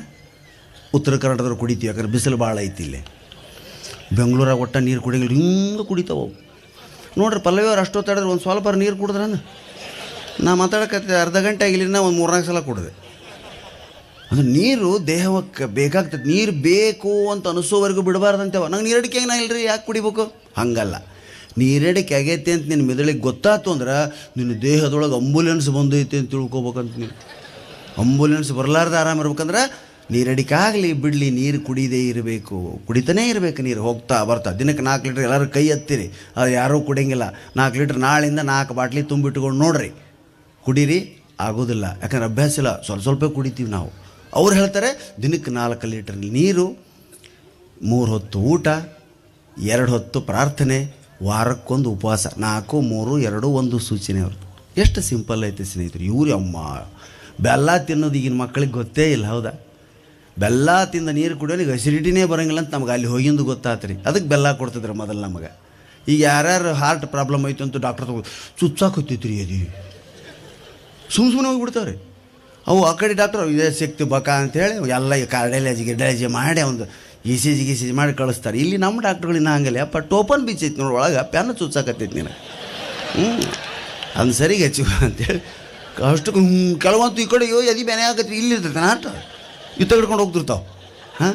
A: ಉತ್ತರ ಕರ್ನಾಟಕದವ್ರು ಕುಡಿತೀವಿ, ಯಾಕಂದ್ರೆ ಬಿಸಿಲು ಭಾಳ ಐತಿ ಇಲ್ಲಿ. ಬೆಂಗಳೂರಾಗ ಒಟ್ಟು ನೀರು ಕುಡಿಯಂಗಿಲ್ಲ, ಹಿಂಗೆ ಕುಡಿತಾವೆ ಅವು. ನೋಡ್ರಿ ಪಲ್ಲವಿಯವ್ರು ಅಷ್ಟೊತ್ತಾಡಿದ್ರೆ ಒಂದು ಸ್ವಲ್ಪ ನೀರು ಕುಡಿದ್ರನ. ನಾ ಮಾತಾಡಕತ್ತೆ ಅರ್ಧ ಗಂಟೆ ಆಗಿಲ್ಲ, ಒಂದು 3-4 ಸಲ ಕುಡಿದೆ. ಅದು ನೀರು ದೇಹಕ್ಕೆ ಬೇಕಾಗ್ತದೆ. ನೀರು ಬೇಕು ಅಂತ ಅನಿಸೋವರೆಗೂ ಬಿಡಬಾರ್ದಂತೇವ. ನಂಗೆ ನೀರಡಿಕೆ ನಾ ಇಲ್ಲರಿ, ಯಾಕೆ ಕುಡಿಬೇಕು? ಹಂಗಲ್ಲ. ನೀರಡಿಕೆ ಆಗೈತೆ ಅಂತ ನಿನ್ನ ಮೆದುಳಿಗೆ ಗೊತ್ತಾಯ್ತು ಅಂದ್ರೆ ನಿನ್ನ ದೇಹದೊಳಗೆ ಆಂಬುಲೆನ್ಸ್ ಬಂದೈತೆ ಅಂತ ತಿಳ್ಕೊಬೇಕಂತ. ನೀವು ಆಂಬುಲೆನ್ಸ್ ಬರಲಾರ್ದು ಆರಾಮ ಇರ್ಬೇಕಂದ್ರೆ ನೀರಡಿಕೆ ಆಗಲಿ ಬಿಡಲಿ ನೀರು ಕುಡಿದೇ ಇರಬೇಕು, ಕುಡಿತಾನೇ ಇರಬೇಕು. ನೀರು ಹೋಗ್ತಾ ಬರ್ತಾ ದಿನಕ್ಕೆ 4 ಲೀಟ್ರ್ ಎಲ್ಲರೂ ಕೈ ಎತ್ತಿರಿ, ಅದು ಯಾರೂ ಕುಡಿಯಂಗಿಲ್ಲ. 4 ಲೀಟ್ರ್ ನಾಳಿಂದ 4 ಬಾಟ್ಲಿ ತುಂಬಿಟ್ಕೊಂಡು ನೋಡ್ರಿ, ಕುಡೀರಿ. ಆಗೋದಿಲ್ಲ, ಯಾಕಂದ್ರೆ ಅಭ್ಯಾಸ ಇಲ್ಲ, ಸ್ವಲ್ಪ ಕುಡಿತೀವಿ ನಾವು. ಅವ್ರು ಹೇಳ್ತಾರೆ ದಿನಕ್ಕೆ 4 ಲೀಟರ್ ನೀರು, 3 ಹೊತ್ತು ಊಟ, 2 ಹೊತ್ತು ಪ್ರಾರ್ಥನೆ, ವಾರಕ್ಕೊಂದು ಉಪವಾಸ. 4, 3, 2, 1 ಸೂಚನೆ. ಅವರು ಎಷ್ಟು ಸಿಂಪಲ್ ಐತೆ ಸ್ನೇಹಿತರು. ಇವ್ರು ಅಮ್ಮ ಬೆಲ್ಲ ತಿನ್ನೋದು ಈಗಿನ ಮಕ್ಕಳಿಗೆ ಗೊತ್ತೇ ಇಲ್ಲ. ಹೌದಾ? ಬೆಲ್ಲ ತಿಂದ ನೀರು ಕುಡಿಯೋನಿಗೆ ಅಸಿಡಿಟಿನೇ ಬರೋಂಗಿಲ್ಲ ಅಂತ ನಮ್ಗೆ ಅಲ್ಲಿ ಹೋಗಿಂದು ಗೊತ್ತಾತ್ರಿ. ಅದಕ್ಕೆ ಬೆಲ್ಲ ಕೊಡ್ತಿದ್ರು ಮೊದಲು ನಮಗೆ. ಈಗ ಯಾರ್ಯಾರು ಹಾರ್ಟ್ ಪ್ರಾಬ್ಲಮ್ ಆಯಿತು ಅಂತ ಡಾಕ್ಟರ್ ತಗೋ ಚುಚ್ಚಾಕೊತ್ತಿತ್ತು ರೀ. ಅದು ಸುಮ್ಮನೆ ಹೋಗಿಬಿಡ್ತಾವ್ರಿ ಅವು. ಆ ಕಡೆ ಡಾಕ್ಟ್ರು ಇದೇ ಸಿಕ್ತು ಬಕ ಅಂಥೇಳಿ ಎಲ್ಲ ಕಾರ್ಡಿಯಾಲಜಿ ಮಾಡಿ ಒಂದು ಇ ಸಿ ಜಿ ಮಾಡಿ ಕಳಿಸ್ತಾರೆ. ಇಲ್ಲಿ ನಮ್ಮ ಡಾಕ್ಟ್ರುಗಳಿನ್ನ ಹಂಗಲ್ಲ. ಅಪ್ಪ ಟೋಪನ್ ಬೀಚ್ ಐತಿ ನೋಡಿ ಒಳಗೆ, ಪ್ಯಾನ ಚುಚ್ಚಾಕತ್ತೈತಿ ನೀನು. ಅಂದು ಸರಿಗೆ ಹಚ್ಚು ಅಂತೇಳಿ ಅಷ್ಟು ಕೆಲವಂತೂ ಈ ಕಡೆ ಎದಿ ಬೇನೆ ಆಗತ್ರಿ. ಇಲ್ಲಿ ಇರ್ತೈತೆ ನಾಟ ಇದು ತೆಗೆಡ್ಕೊಂಡು ಹೋಗ್ತಿರ್ತಾವೆ. ಹಾಂ,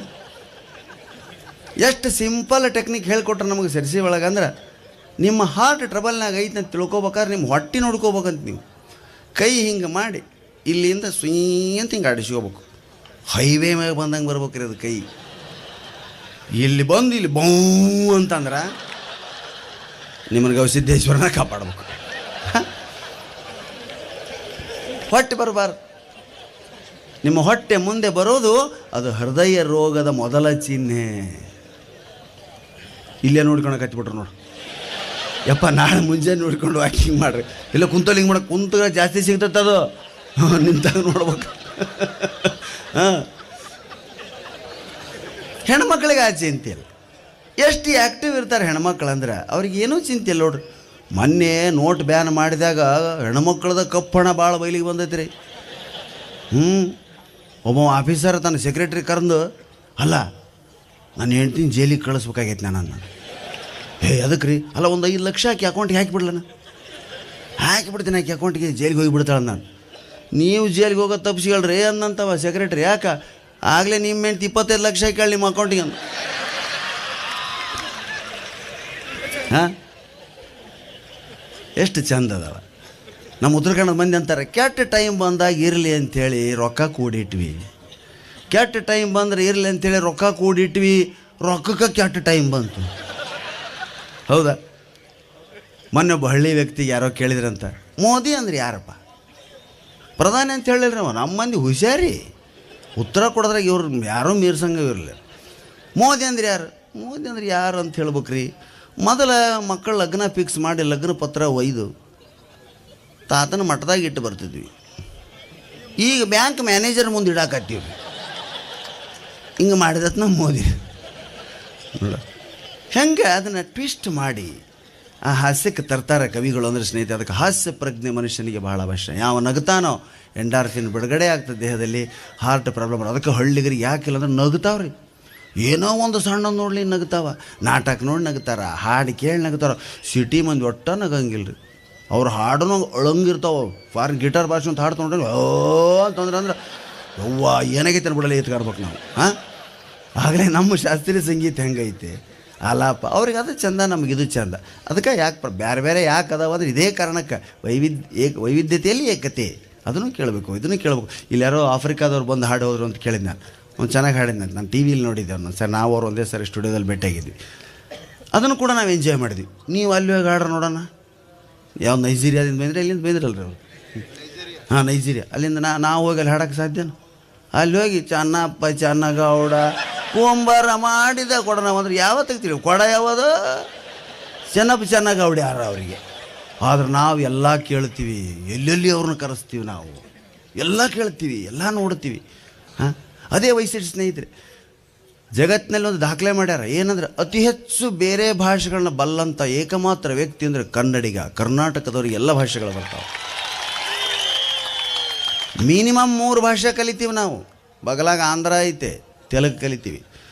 A: ಎಷ್ಟು ಸಿಂಪಲ್ ಟೆಕ್ನಿಕ್ ಹೇಳ್ಕೊಟ್ರೆ ನಮಗೆ ಸರಿಸಿ ಒಳಗೆ. ಅಂದ್ರೆ ನಿಮ್ಮ ಹಾರ್ಟ್ ಟ್ರಬಲ್ನಾಗ ಐತೆ ಅಂತ ತಿಳ್ಕೊಬೇಕಾದ್ರೆ ನಿಮ್ಮ ಹೊಟ್ಟೆ ನೋಡ್ಕೋಬೇಕಂತ. ನೀವು ಕೈ ಹಿಂಗೆ ಮಾಡಿ ಇಲ್ಲಿಂದ ಸುಯ್ ಅಂತ ಹಿಂಗೆ ಆಡಿಸ್ಕೋಬೇಕು. ಹೈವೇ ಮ್ಯಾಗ ಬಂದಂಗೆ ಬರ್ಬೇಕ್ರಿ ಅದು ಕೈ. ಇಲ್ಲಿ ಬಂದು ಇಲ್ಲಿ ಬೌ ಅಂತಂದ್ರೆ ನಿಮ್ಮನ್ನು ಗವಿಸಿದ್ದೇಶ್ವರನ ಕಾಪಾಡ್ಬೇಕು. ಹೊಟ್ಟೆ ಬರಬಾರ್ದು. ನಿಮ್ಮ ಹೊಟ್ಟೆ ಮುಂದೆ ಬರೋದು ಅದು ಹೃದಯ ರೋಗದ ಮೊದಲ ಚಿಹ್ನೆ. ಇಲ್ಲೇ ನೋಡ್ಕೊಂಡು ಕತ್ತಿಬಿಟ್ರು ನೋಡಿ. ಯಪ್ಪ ನಾಳೆ ಮುಂಜಾನೆ ನೋಡ್ಕೊಂಡು ವಾಕಿಂಗ್ ಮಾಡ್ರಿ. ಇಲ್ಲ ಕುಂತಲ್ಲಿ ಹಿಂಗೆ ಮಾಡೋಕೆ ಕುಂತ ಜಾಸ್ತಿ ಸಿಗ್ತೈತೆ ಅದು. ನಿಂತಾಗ ನೋಡ್ಬೇಕು. ಹಾಂ, ಹೆಣ್ಮಕ್ಳಿಗೆ ಆ ಚಿಂತೆ ಇಲ್ಲ. ಎಷ್ಟು ಆ್ಯಕ್ಟಿವ್ ಇರ್ತಾರೆ ಹೆಣ್ಮಕ್ಳು ಅಂದ್ರೆ ಅವ್ರಿಗೇನೂ ಚಿಂತೆ ಇಲ್ಲ ನೋಡ್ರಿ. ಮೊನ್ನೆ ನೋಟ್ ಬ್ಯಾನ್ ಮಾಡಿದಾಗ ಹೆಣ್ಮಕ್ಳದ ಕಪ್ಪಣ ಭಾಳ ಬಯಲಿಗೆ ಬಂದೈತೆ ರೀ. ಒಬ್ಬ ಆಫೀಸರ್ ತನ್ನ ಸೆಕ್ರೆಟ್ರಿ ಕರೆದು, ಅಲ್ಲ ನನ್ನ ಹೆಂಡ್ತಿನ ಜೈಲಿಗೆ ಕಳಿಸ್ಬೇಕಾಗೈತೆ ನಾನು. ಅದಕ್ಕೆ ರೀ, ಅಲ್ಲ ಒಂದು 5 ಲಕ್ಷ ಹಾಕಿ ಅಕೌಂಟಿಗೆ ಹಾಕಿಬಿಡ್ಲನ. ಹಾಕಿಬಿಡ್ತೀನಿ ಆಕೆ ಅಕೌಂಟಿಗೆ, ಜೈಲಿಗೆ ಹೋಗಿಬಿಡ್ತಾಳೆ. ನಾನು ನೀವು ಜೈಲಿಗೆ ಹೋಗೋದು ತಪ್ಪಿಸ್ಕೊಳ್ರಿ ಅನ್ನಂತವ ಸೆಕ್ರೆಟ್ರಿ. ಯಾಕೆ? ಆಗಲೇ ನಿಮ್ಮ ಹೆಂಡ್ತಿ 25 ಲಕ್ಷ ಹಾಕಿ ನಿಮ್ಮ ಅಕೌಂಟಿಗೆ ಅಂತ. ಹಾಂ, ಎಷ್ಟು ಚಂದ ಅದಾವ. ನಮ್ಮ ಉತ್ತರ ಕನ್ನಡ ಮಂದಿ ಅಂತಾರೆ, ಕೆಟ್ಟ ಟೈಮ್ ಬಂದಾಗ ಇರಲಿ ಅಂಥೇಳಿ ರೊಕ್ಕ ಕೂಡಿಟ್ವಿ. ಕೆಟ್ಟ ಟೈಮ್ ಬಂದ್ರೆ ಇರಲಿ ಅಂಥೇಳಿ ರೊಕ್ಕ ಕೂಡಿಟ್ವಿ, ರೊಕ್ಕಕ್ಕೆ ಕೆಟ್ಟ ಟೈಮ್ ಬಂತು. ಹೌದಾ? ಮೊನ್ನೆ ಒಬ್ಬ ಹಳ್ಳಿ ವ್ಯಕ್ತಿಗೆ ಯಾರೋ ಕೇಳಿದ್ರಂತ, ಮೋದಿ ಅಂದ್ರೆ ಯಾರಪ್ಪ? ಪ್ರಧಾನಿ ಅಂತ ಹೇಳಿಲ್ರಿ ಅವ. ನಮ್ಮ ಮಂದಿ ಹುಷಾರಿ, ಉತ್ತರ ಕೊಡೋದ್ರಾಗ ಇವ್ರು ಯಾರೂ ಮೀರ್ಸಂಗೆ ಇರಲಿಲ್ಲ. ಮೋದಿ ಅಂದ್ರೆ ಯಾರು? ಮೋದಿ ಅಂದ್ರೆ ಯಾರು ಅಂತ ಹೇಳ್ಬೇಕ್ರಿ. ಮೊದಲ ಮಕ್ಕಳು ಲಗ್ನ ಫಿಕ್ಸ್ ಮಾಡಿ ಲಗ್ನ ಪತ್ರ ಒಯ್ದು ತಾತನ ಮಠದಾಗ ಇಟ್ಟು ಬರ್ತಿದ್ವಿ. ಈಗ ಬ್ಯಾಂಕ್ ಮ್ಯಾನೇಜರ್ ಮುಂದೆ ಇಡಾಕತ್ತೀವಿ. ಹಿಂಗೆ ಮಾಡಿದತ್ ನಮ್ಮ ಮೋದಿ ನೋಡ ಹೆಂಗೆ ಅದನ್ನು ಟ್ವಿಸ್ಟ್ ಮಾಡಿ ಆ ಹಾಸ್ಯಕ್ಕೆ ತರ್ತಾರೆ ಕವಿಗಳು. ಅಂದರೆ ಸ್ನೇಹಿತರೆ, ಅದಕ್ಕೆ ಹಾಸ್ಯ ಪ್ರಜ್ಞೆ ಮನುಷ್ಯನಿಗೆ ಭಾಳ ಅವಶ್ಯ. ಯಾವ ನಗ್ತಾನೋ ಎಂಡಾರ್ಫಿನ್ ಬಿಡುಗಡೆ ಆಗ್ತದೆ ದೇಹದಲ್ಲಿ. ಹಾರ್ಟ್ ಪ್ರಾಬ್ಲಮ್ ಅದಕ್ಕೆ ಹಳ್ಳಿಗರಿಗೆ ಯಾಕಿಲ್ಲ ಅಂದ್ರೆ ನಗ್ತಾವ್ರಿ. ಏನೋ ಒಂದು ಸಣ್ಣ ನೋಡ್ಲಿ ನಗ್ತಾವ, ನಾಟಕ ನೋಡಿ ನಗ್ತಾರ, ಹಾಡು ಕೇಳಿ ನಗ್ತಾರ. ಸಿಟಿ ಮಂದಿ ಒಟ್ಟ ನಗಂಗಿಲ್ಲ ರೀ. ಅವ್ರು ಹಾಡೋನು ಅಳಂಗಿರ್ತಾವ. ಫಾರಿನ್ ಗಿಟಾರ್ ಭಾಷೆ ಅಂತ ಹಾಡು ತೊಗೊಂಡ್ರೆ ಓ ಅಂತಂದ್ರೆ ಅಂದ್ರೆ ಯವ್ವ ಏನಾಗೈತೆ ಅನ್ಬಿಡಲ್ಲ ಎತ್ಕಾಡ್ಬೇಕು ನಾವು. ಹಾಂ, ಆಗಲೇ ನಮ್ಮ ಶಾಸ್ತ್ರೀಯ ಸಂಗೀತ ಹೆಂಗೈತೆ ಆಲಾಪ ಅವ್ರಿಗೆ ಅದು ಚಂದ, ನಮಗಿದು ಚಂದ. ಅದಕ್ಕೆ ಯಾಕೆ ಬೇರೆ ಬೇರೆ ಯಾಕೆ ಅದಾವ ಅಂದ್ರೆ ಇದೇ ಕಾರಣಕ್ಕೆ ವೈವಿಧ್ಯತೆಯಲ್ಲಿ ಏಕತೆ. ಅದನ್ನು ಕೇಳಬೇಕು, ಇದನ್ನು ಕೇಳಬೇಕು. ಇಲ್ಲಿ ಯಾರೋ ಆಫ್ರಿಕಾದವ್ರು ಬಂದು ಹಾಡು ಹೋದ್ರು ಅಂತ ಕೇಳಿದ್ ನಾನು. ಅವ್ನು ಚೆನ್ನಾಗಿ ಹಾಡಿದ್ನಂತೆ, ನಾನು ಟಿ ವಿಲಿ ನೋಡಿದ್ದೆ ಅವ್ನು ಸರ್. ನಾವು ಅವ್ರು ಒಂದೇ ಸರಿ ಸ್ಟುಡಿಯೋದಲ್ಲಿ ಭೇಟಿಯಾಗಿದ್ವಿ. ಅದನ್ನು ಕೂಡ ನಾವು ಎಂಜಾಯ್ ಮಾಡಿದ್ವಿ. ನೀವು ಅಲ್ಲಿ ಹೋಗಿ ಹಾಡ್ರೆ ನೋಡೋಣ. ಯಾವ ನೈಜೀರಿಯಾದಿಂದ ಬಂದರೆ ಇಲ್ಲಿಂದ ಬಂದಿರಲ್ರಿ ಅವರು. ಹಾಂ, ನೈಜೀರಿಯಾ. ಅಲ್ಲಿಂದ ನಾವು ಹೋಗಿ ಅಲ್ಲಿ ಹಾಡೋಕ್ಕೆ ಸಾಧ್ಯನಾ? ಅಲ್ಲಿ ಹೋಗಿ ಚೆನ್ನಪ್ಪ ಚೆನ್ನಗೌಡ ಕುಂಬಾರ ಮಾಡಿದ ಕೊಡ ನಾವು ಅಂದ್ರೆ ಯಾವ ತೆಗ್ತೀವಿ? ಕೊಡ ಯಾವುದು? ಚೆನ್ನಪ್ಪ ಚೆನ್ನಗೌಡ ಯಾರು ಅವರಿಗೆ? ಆದ್ರೆ ನಾವು ಎಲ್ಲ ಕೇಳ್ತೀವಿ, ಎಲ್ಲೆಲ್ಲಿ ಅವ್ರನ್ನ ಕರೆಸ್ತೀವಿ, ನಾವು ಎಲ್ಲ ಕೇಳ್ತೀವಿ, ಎಲ್ಲ ನೋಡ್ತೀವಿ. ಹಾಂ, ಅದೇ ವೈಶಿಷ್ಟ್ಯ ಸ್ನೇಹಿತರೆ. ಜಗತ್ತಿನಲ್ಲಿ ಒಂದು ದಾಖಲೆ ಮಾಡ್ಯಾರ. ಏನಂದ್ರೆ ಅತಿ ಹೆಚ್ಚು ಬೇರೆ ಭಾಷೆಗಳನ್ನ ಬಲ್ಲಂಥ ಏಕಮಾತ್ರ ವ್ಯಕ್ತಿ ಅಂದರೆ ಕನ್ನಡಿಗ. ಕರ್ನಾಟಕದವ್ರಿಗೆ ಎಲ್ಲ ಭಾಷೆಗಳು ಬರ್ತಾವೆ. ಮಿನಿಮಮ್ 3 ಭಾಷೆ ಕಲಿತೀವಿ ನಾವು. ಬಗಲಾಗ ಆಂಧ್ರ ಐತೆ, ತೆಲುಗು ಕಲಿತೀವಿ.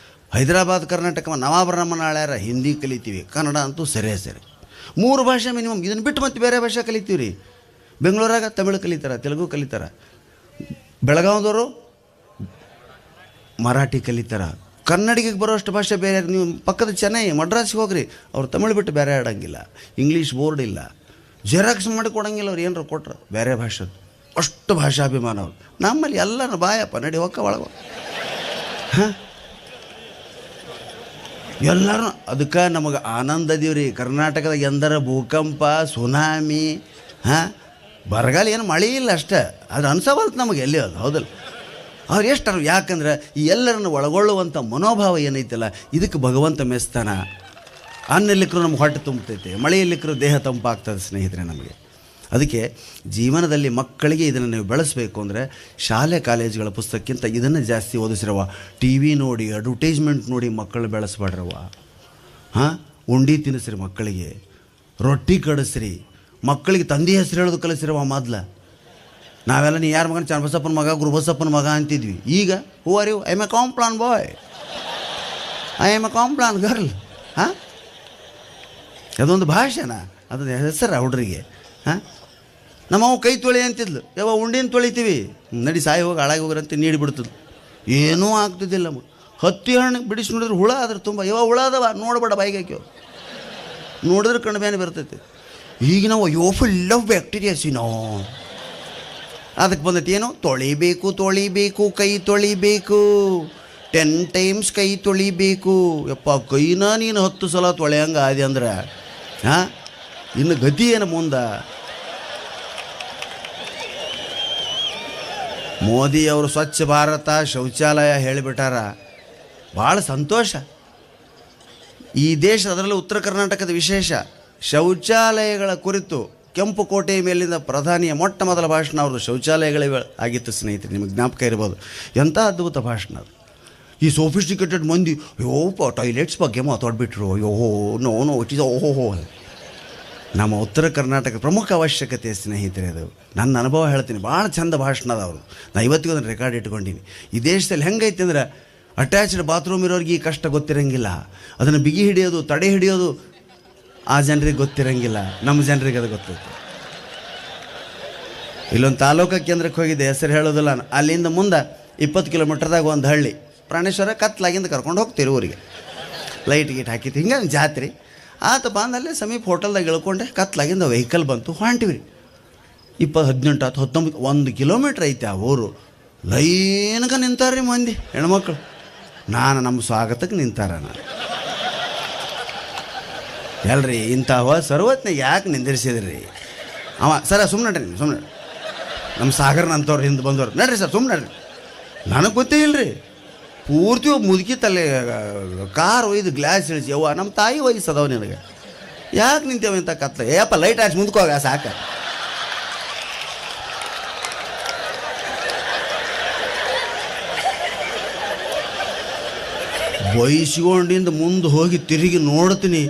A: ಹೈದರಾಬಾದ್ ಕರ್ನಾಟಕ ನವಾಬರಮ್ಮನ ಆಳ್ಯಾರ, ಹಿಂದಿ ಕಲಿತೀವಿ. ಕನ್ನಡ ಅಂತೂ ಸರಿ 3 ಭಾಷೆ ಮಿನಿಮಮ್. ಇದನ್ನು ಬಿಟ್ಟು ಮತ್ತೆ ಬೇರೆ ಭಾಷೆ ಕಲಿತೀವಿ ರೀ. ಬೆಂಗಳೂರಾಗ ತಮಿಳು ಕಲಿತಾರೆ, ತೆಲುಗು ಕಲಿತಾರೆ. ಬೆಳಗಾವಿದವರು ಮರಾಠಿ ಕಲಿತಾರೆ. ಕನ್ನಡಿಗಕ್ಕೆ ಬರೋಷ್ಟು ಭಾಷೆ ಬೇರೆ. ನೀವು ಪಕ್ಕದ ಚೆನ್ನೈ ಮಡ್ರಾಸಿಗೆ ಹೋಗ್ರಿ, ಅವ್ರು ತಮಿಳು ಬಿಟ್ಟು ಬೇರೆ ಆಡೋಂಗಿಲ್ಲ. ಇಂಗ್ಲೀಷ್ ಬೋರ್ಡ್ ಇಲ್ಲ, ಜೆರಾಕ್ಸ್ ಮಾಡಿ ಕೊಡೋಂಗಿಲ್ಲ. ಅವ್ರು ಏನಾರು ಕೊಟ್ರೆ ಬೇರೆ ಭಾಷೆ, ಅಷ್ಟು ಭಾಷಾಭಿಮಾನ ಅವ್ರು. ನಮ್ಮಲ್ಲಿ ಎಲ್ಲರೂ ಬಾಯಪ್ಪ ನಡಿ ಹೊಕ್ಕ ಒಳಗ. ಹಾಂ, ಎಲ್ಲರೂ ಅದಕ್ಕೆ ನಮಗೆ ಆನಂದ ಅದೀವ್ರಿ. ಕರ್ನಾಟಕದಾಗ ಎಂದರ ಭೂಕಂಪ, ಸುನಾಮಿ, ಹಾಂ, ಬರಗಾಲ, ಏನು ಮಳೆ ಇಲ್ಲ ಅಷ್ಟೇ. ಅದು ಅನ್ಸವಲ್ತು ನಮಗೆ ಎಲ್ಲಿ. ಅದು ಹೌದಲ್ಲ. ಅವ್ರು ಎಷ್ಟು, ಯಾಕಂದ್ರೆ ಈ ಎಲ್ಲರನ್ನು ಒಳಗೊಳ್ಳುವಂಥ ಮನೋಭಾವ ಏನೈತಲ್ಲ, ಇದಕ್ಕೆ ಭಗವಂತ ಮೆಸ್ತಾನ. ಅನ್ನಲಿಕ್ಕರೂ ನಮ್ಗೆ ಹೊಟ್ಟೆ ತುಂಬತೈತೆ, ಮಳೆಯಲ್ಲಿಕ್ಕರೂ ದೇಹ ತಂಪಾಗ್ತದೆ ಸ್ನೇಹಿತರೆ ನಮಗೆ. ಅದಕ್ಕೆ ಜೀವನದಲ್ಲಿ ಮಕ್ಕಳಿಗೆ ಇದನ್ನು ನೀವು ಬೆಳೆಸಬೇಕು ಅಂದರೆ ಶಾಲೆ ಕಾಲೇಜುಗಳ ಪುಸ್ತಕಕ್ಕಿಂತ ಇದನ್ನು ಜಾಸ್ತಿ ಓದಿಸಿರವ. ಟಿ ವಿ ನೋಡಿ, ಅಡ್ವರ್ಟೈಸ್ಮೆಂಟ್ ನೋಡಿ ಮಕ್ಕಳು ಬೆಳೆಸ್ಬೇಡ್ರವ. ಹಾಂ, ಉಂಡಿ ತಿನ್ನಿಸ್ರಿ ಮಕ್ಕಳಿಗೆ, ರೊಟ್ಟಿ ಕಡಿಸ್ರಿ ಮಕ್ಕಳಿಗೆ. ತಂದೆ ಹೆಸರು ಹೇಳೋದು ಕಲಿಸಿರವ. ಮೊದಲು ನಾವೆಲ್ಲ ನೀ ಯಾರ ಮಗನ ಚನ್ನಬಸಪ್ಪನ ಮಗ, ಗುರುಬಸಪ್ಪನ ಮಗ ಅಂತಿದ್ವಿ. ಈಗ who are you? I am a Complan boy, I am a Complan girl. ಹಾಂ, ಅದೊಂದು ಭಾಷೆನಾ? ಅದೊಂದು ಹೆಸರು ಹುಡ್ರಿಗೆ. ಹಾಂ, ನಮ್ಮವು ಕೈ ತೊಳಿ ಅಂತಿದ್ಲು. ಯಾವ ಉಂಡಿನ ತೊಳಿತೀವಿ, ನಡಿ ಸಾಯಿ ಹೋಗಿ ಹಾಳಾಗಿ ಹೋಗ್ರಂತ ನೀಡಿಬಿಡ್ತದೆ. ಏನೂ ಆಗ್ತಿದ್ದಿಲ್ಲ. ಹತ್ತಿ ಹಣ್ಣು ಬಿಡಿಸಿ ನೋಡಿದ್ರೆ ಹುಳ ಅದ್ರ ತುಂಬ. ಯಾವ ಹುಳ ಅದಾವ ನೋಡ್ಬೇಡ, ಬಾಯಿಗೆ ಹಾಕ್ಯವು ನೋಡಿದ್ರೆ ಕಣ್ಣು ಬೇನೆ ಬರ್ತೈತೆ. ಈಗ ನಾವು ಅಯ್ಯೋ ಫುಲ್ ಆಫ್ ಬ್ಯಾಕ್ಟೀರಿಯಾಸಿನೋ. ಅದಕ್ಕೆ ಬಂದೈತಿ ಏನು? ತೊಳಿಬೇಕು, ಕೈ ತೊಳಿಬೇಕು, 10 times ಕೈ ತೊಳಿಬೇಕು. ಯಪ್ಪ, ಕೈನ ನೀನು 10 ಸಲ ತೊಳೆಯಂಗೆ ಆದಿ ಅಂದ್ರೆ ಹಾಂ, ಇನ್ನು ಗತಿ ಏನು ಮುಂದೆ? ಮೋದಿಯವರು ಸ್ವಚ್ಛ ಭಾರತ ಶೌಚಾಲಯ ಹೇಳಿಬಿಟ್ಟಾರ. ಭಾಳ ಸಂತೋಷ. ಈ ದೇಶ, ಅದರಲ್ಲೂ ಉತ್ತರ ಕರ್ನಾಟಕದ ವಿಶೇಷ, ಶೌಚಾಲಯಗಳ ಕುರಿತು ಕೆಂಪು ಕೋಟೆಯ ಮೇಲಿಂದ ಪ್ರಧಾನಿಯ ಮೊಟ್ಟ ಮೊದಲ ಭಾಷಣ ಅವ್ರದ್ದು ಶೌಚಾಲಯಗಳೇ ಆಗಿತ್ತು ಸ್ನೇಹಿತರೆ. ನಿಮಗೆ ಜ್ಞಾಪಕ ಇರ್ಬೋದು. ಎಂಥ ಅದ್ಭುತ ಭಾಷಣ ಅದು. ಈ ಸೋಫಿಸ್ಟಿಕೇಟೆಡ್ ಮಂದಿ ಯೋಪ ಟಾಯ್ಲೆಟ್ಸ್ ಬಗ್ಗೆ ಮಾತಾಡ್ಬಿಟ್ರು. ಯೋಹೋ ನೋ ಇಟ್ ಈಸ್ ಓಹೋ. ನಮ್ಮ ಉತ್ತರ ಕರ್ನಾಟಕ ಪ್ರಮುಖ ಅವಶ್ಯಕತೆ ಸ್ನೇಹಿತರೆ ಅದು. ನನ್ನ ಅನುಭವ ಹೇಳ್ತೀನಿ, ಭಾಳ ಚಂದ ಭಾಷಣ ಅದ ಅವರು. ನಾನು ಇವತ್ತಿಗೂ ಅದನ್ನು ರೆಕಾರ್ಡ್ ಇಟ್ಕೊಂಡೀನಿ. ಈ ದೇಶದಲ್ಲಿ ಹೆಂಗೈತೆ ಅಂದ್ರೆ, ಅಟ್ಯಾಚ್ಡ್ ಬಾತ್ರೂಮ್ ಇರೋರಿಗೆ ಈ ಕಷ್ಟ ಗೊತ್ತಿರೋಂಗಿಲ್ಲ. ಅದನ್ನು ಬಿಗಿ ಹಿಡಿಯೋದು, ತಡೆ ಹಿಡಿಯೋದು ಆ ಜನರಿಗೆ ಗೊತ್ತಿರೋಂಗಿಲ್ಲ. ನಮ್ಮ ಜನರಿಗೆ ಅದು ಗೊತ್ತೈತೆ. ಇಲ್ಲೊಂದು ತಾಲೂಕು ಕೇಂದ್ರಕ್ಕೆ ಹೋಗಿದ್ದೆ, ಹೆಸರು ಹೇಳೋದಿಲ್ಲ. ಅಲ್ಲಿಂದ ಮುಂದೆ 20 ಕಿಲೋಮೀಟ್ರ್ದಾಗ ಒಂದು ಹಳ್ಳಿ, ಪ್ರಾಣೇಶ್ವರ. ಕತ್ಲಾಗಿಂದ ಕರ್ಕೊಂಡು ಹೋಗ್ತೀರಿ ಊರಿಗೆ, ಲೈಟ್ ಗೀಟ್ ಹಾಕಿತ್ತು. ಹಿಂಗೆ ಜಾತ್ರೆ ಆತ ಬಂದಲ್ಲೇ ಸಮೀಪ ಹೋಟೆಲ್ದಾಗ ಇಳ್ಕೊಂಡೆ. ಕತ್ಲಾಗಿಂದ ವೆಹಿಕಲ್ ಬಂತು, ಹೊಂಟಿವಿ ರೀ. 18 ಆತು, 19, 1 ಕಿಲೋಮೀಟ್ರ್ ಐತೆ ಆ ಊರು. ಲೈನ್ಗೆ ನಿಂತಾರ್ರಿ ಮಂದಿ, ಹೆಣ್ಮಕ್ಳು. ನಮ್ಮ ಸ್ವಾಗತಕ್ಕೆ ನಿಂತಾರ. ನಾನು ಎಲ್ರಿ ಇಂಥವ ಸರ್ವತ್ನಾಗ ಯಾಕೆ ನಿಂದಿರಿಸಿದ್ರಿ? ಅವ ಸರ ಸುಮ್ಮನೆ ನಮ್ಮ ಸಾಗರ್ನ ಅಂಥವ್ರು ಹಿಂದೆ ಬಂದವ್ರು, ನಡ್ರಿ ಸರ್ ಸುಮ್ಮನೆ ನಡ್ರಿ. ನನಗೆ ಗೊತ್ತೇ ಇಲ್ಲರಿ. ಪೂರ್ತಿ ಒಬ್ಬ ಮುದುಕಿ ತಲೆ ಕಾರ್ ಒಯ್ದು ಗ್ಲಾಸ್ ಇಳಿಸಿ, ಯವ್ವ ನಮ್ಮ ತಾಯಿ ವಯಸ್ಸದವ ನಿನಗೆ ಯಾಕೆ ನಿಂತೇವ ಇಂಥ ಕತ್ಲ? ಏಪ್ಪ ಲೈಟ್ ಹಾಕಿ ಮುಂದ್ಕೋಗ ಸಾಕ. ಬಯಸ್ಕೊಂಡಿಂದ ಮುಂದೆ ಹೋಗಿ ತಿರುಗಿ ನೋಡ್ತೀನಿ,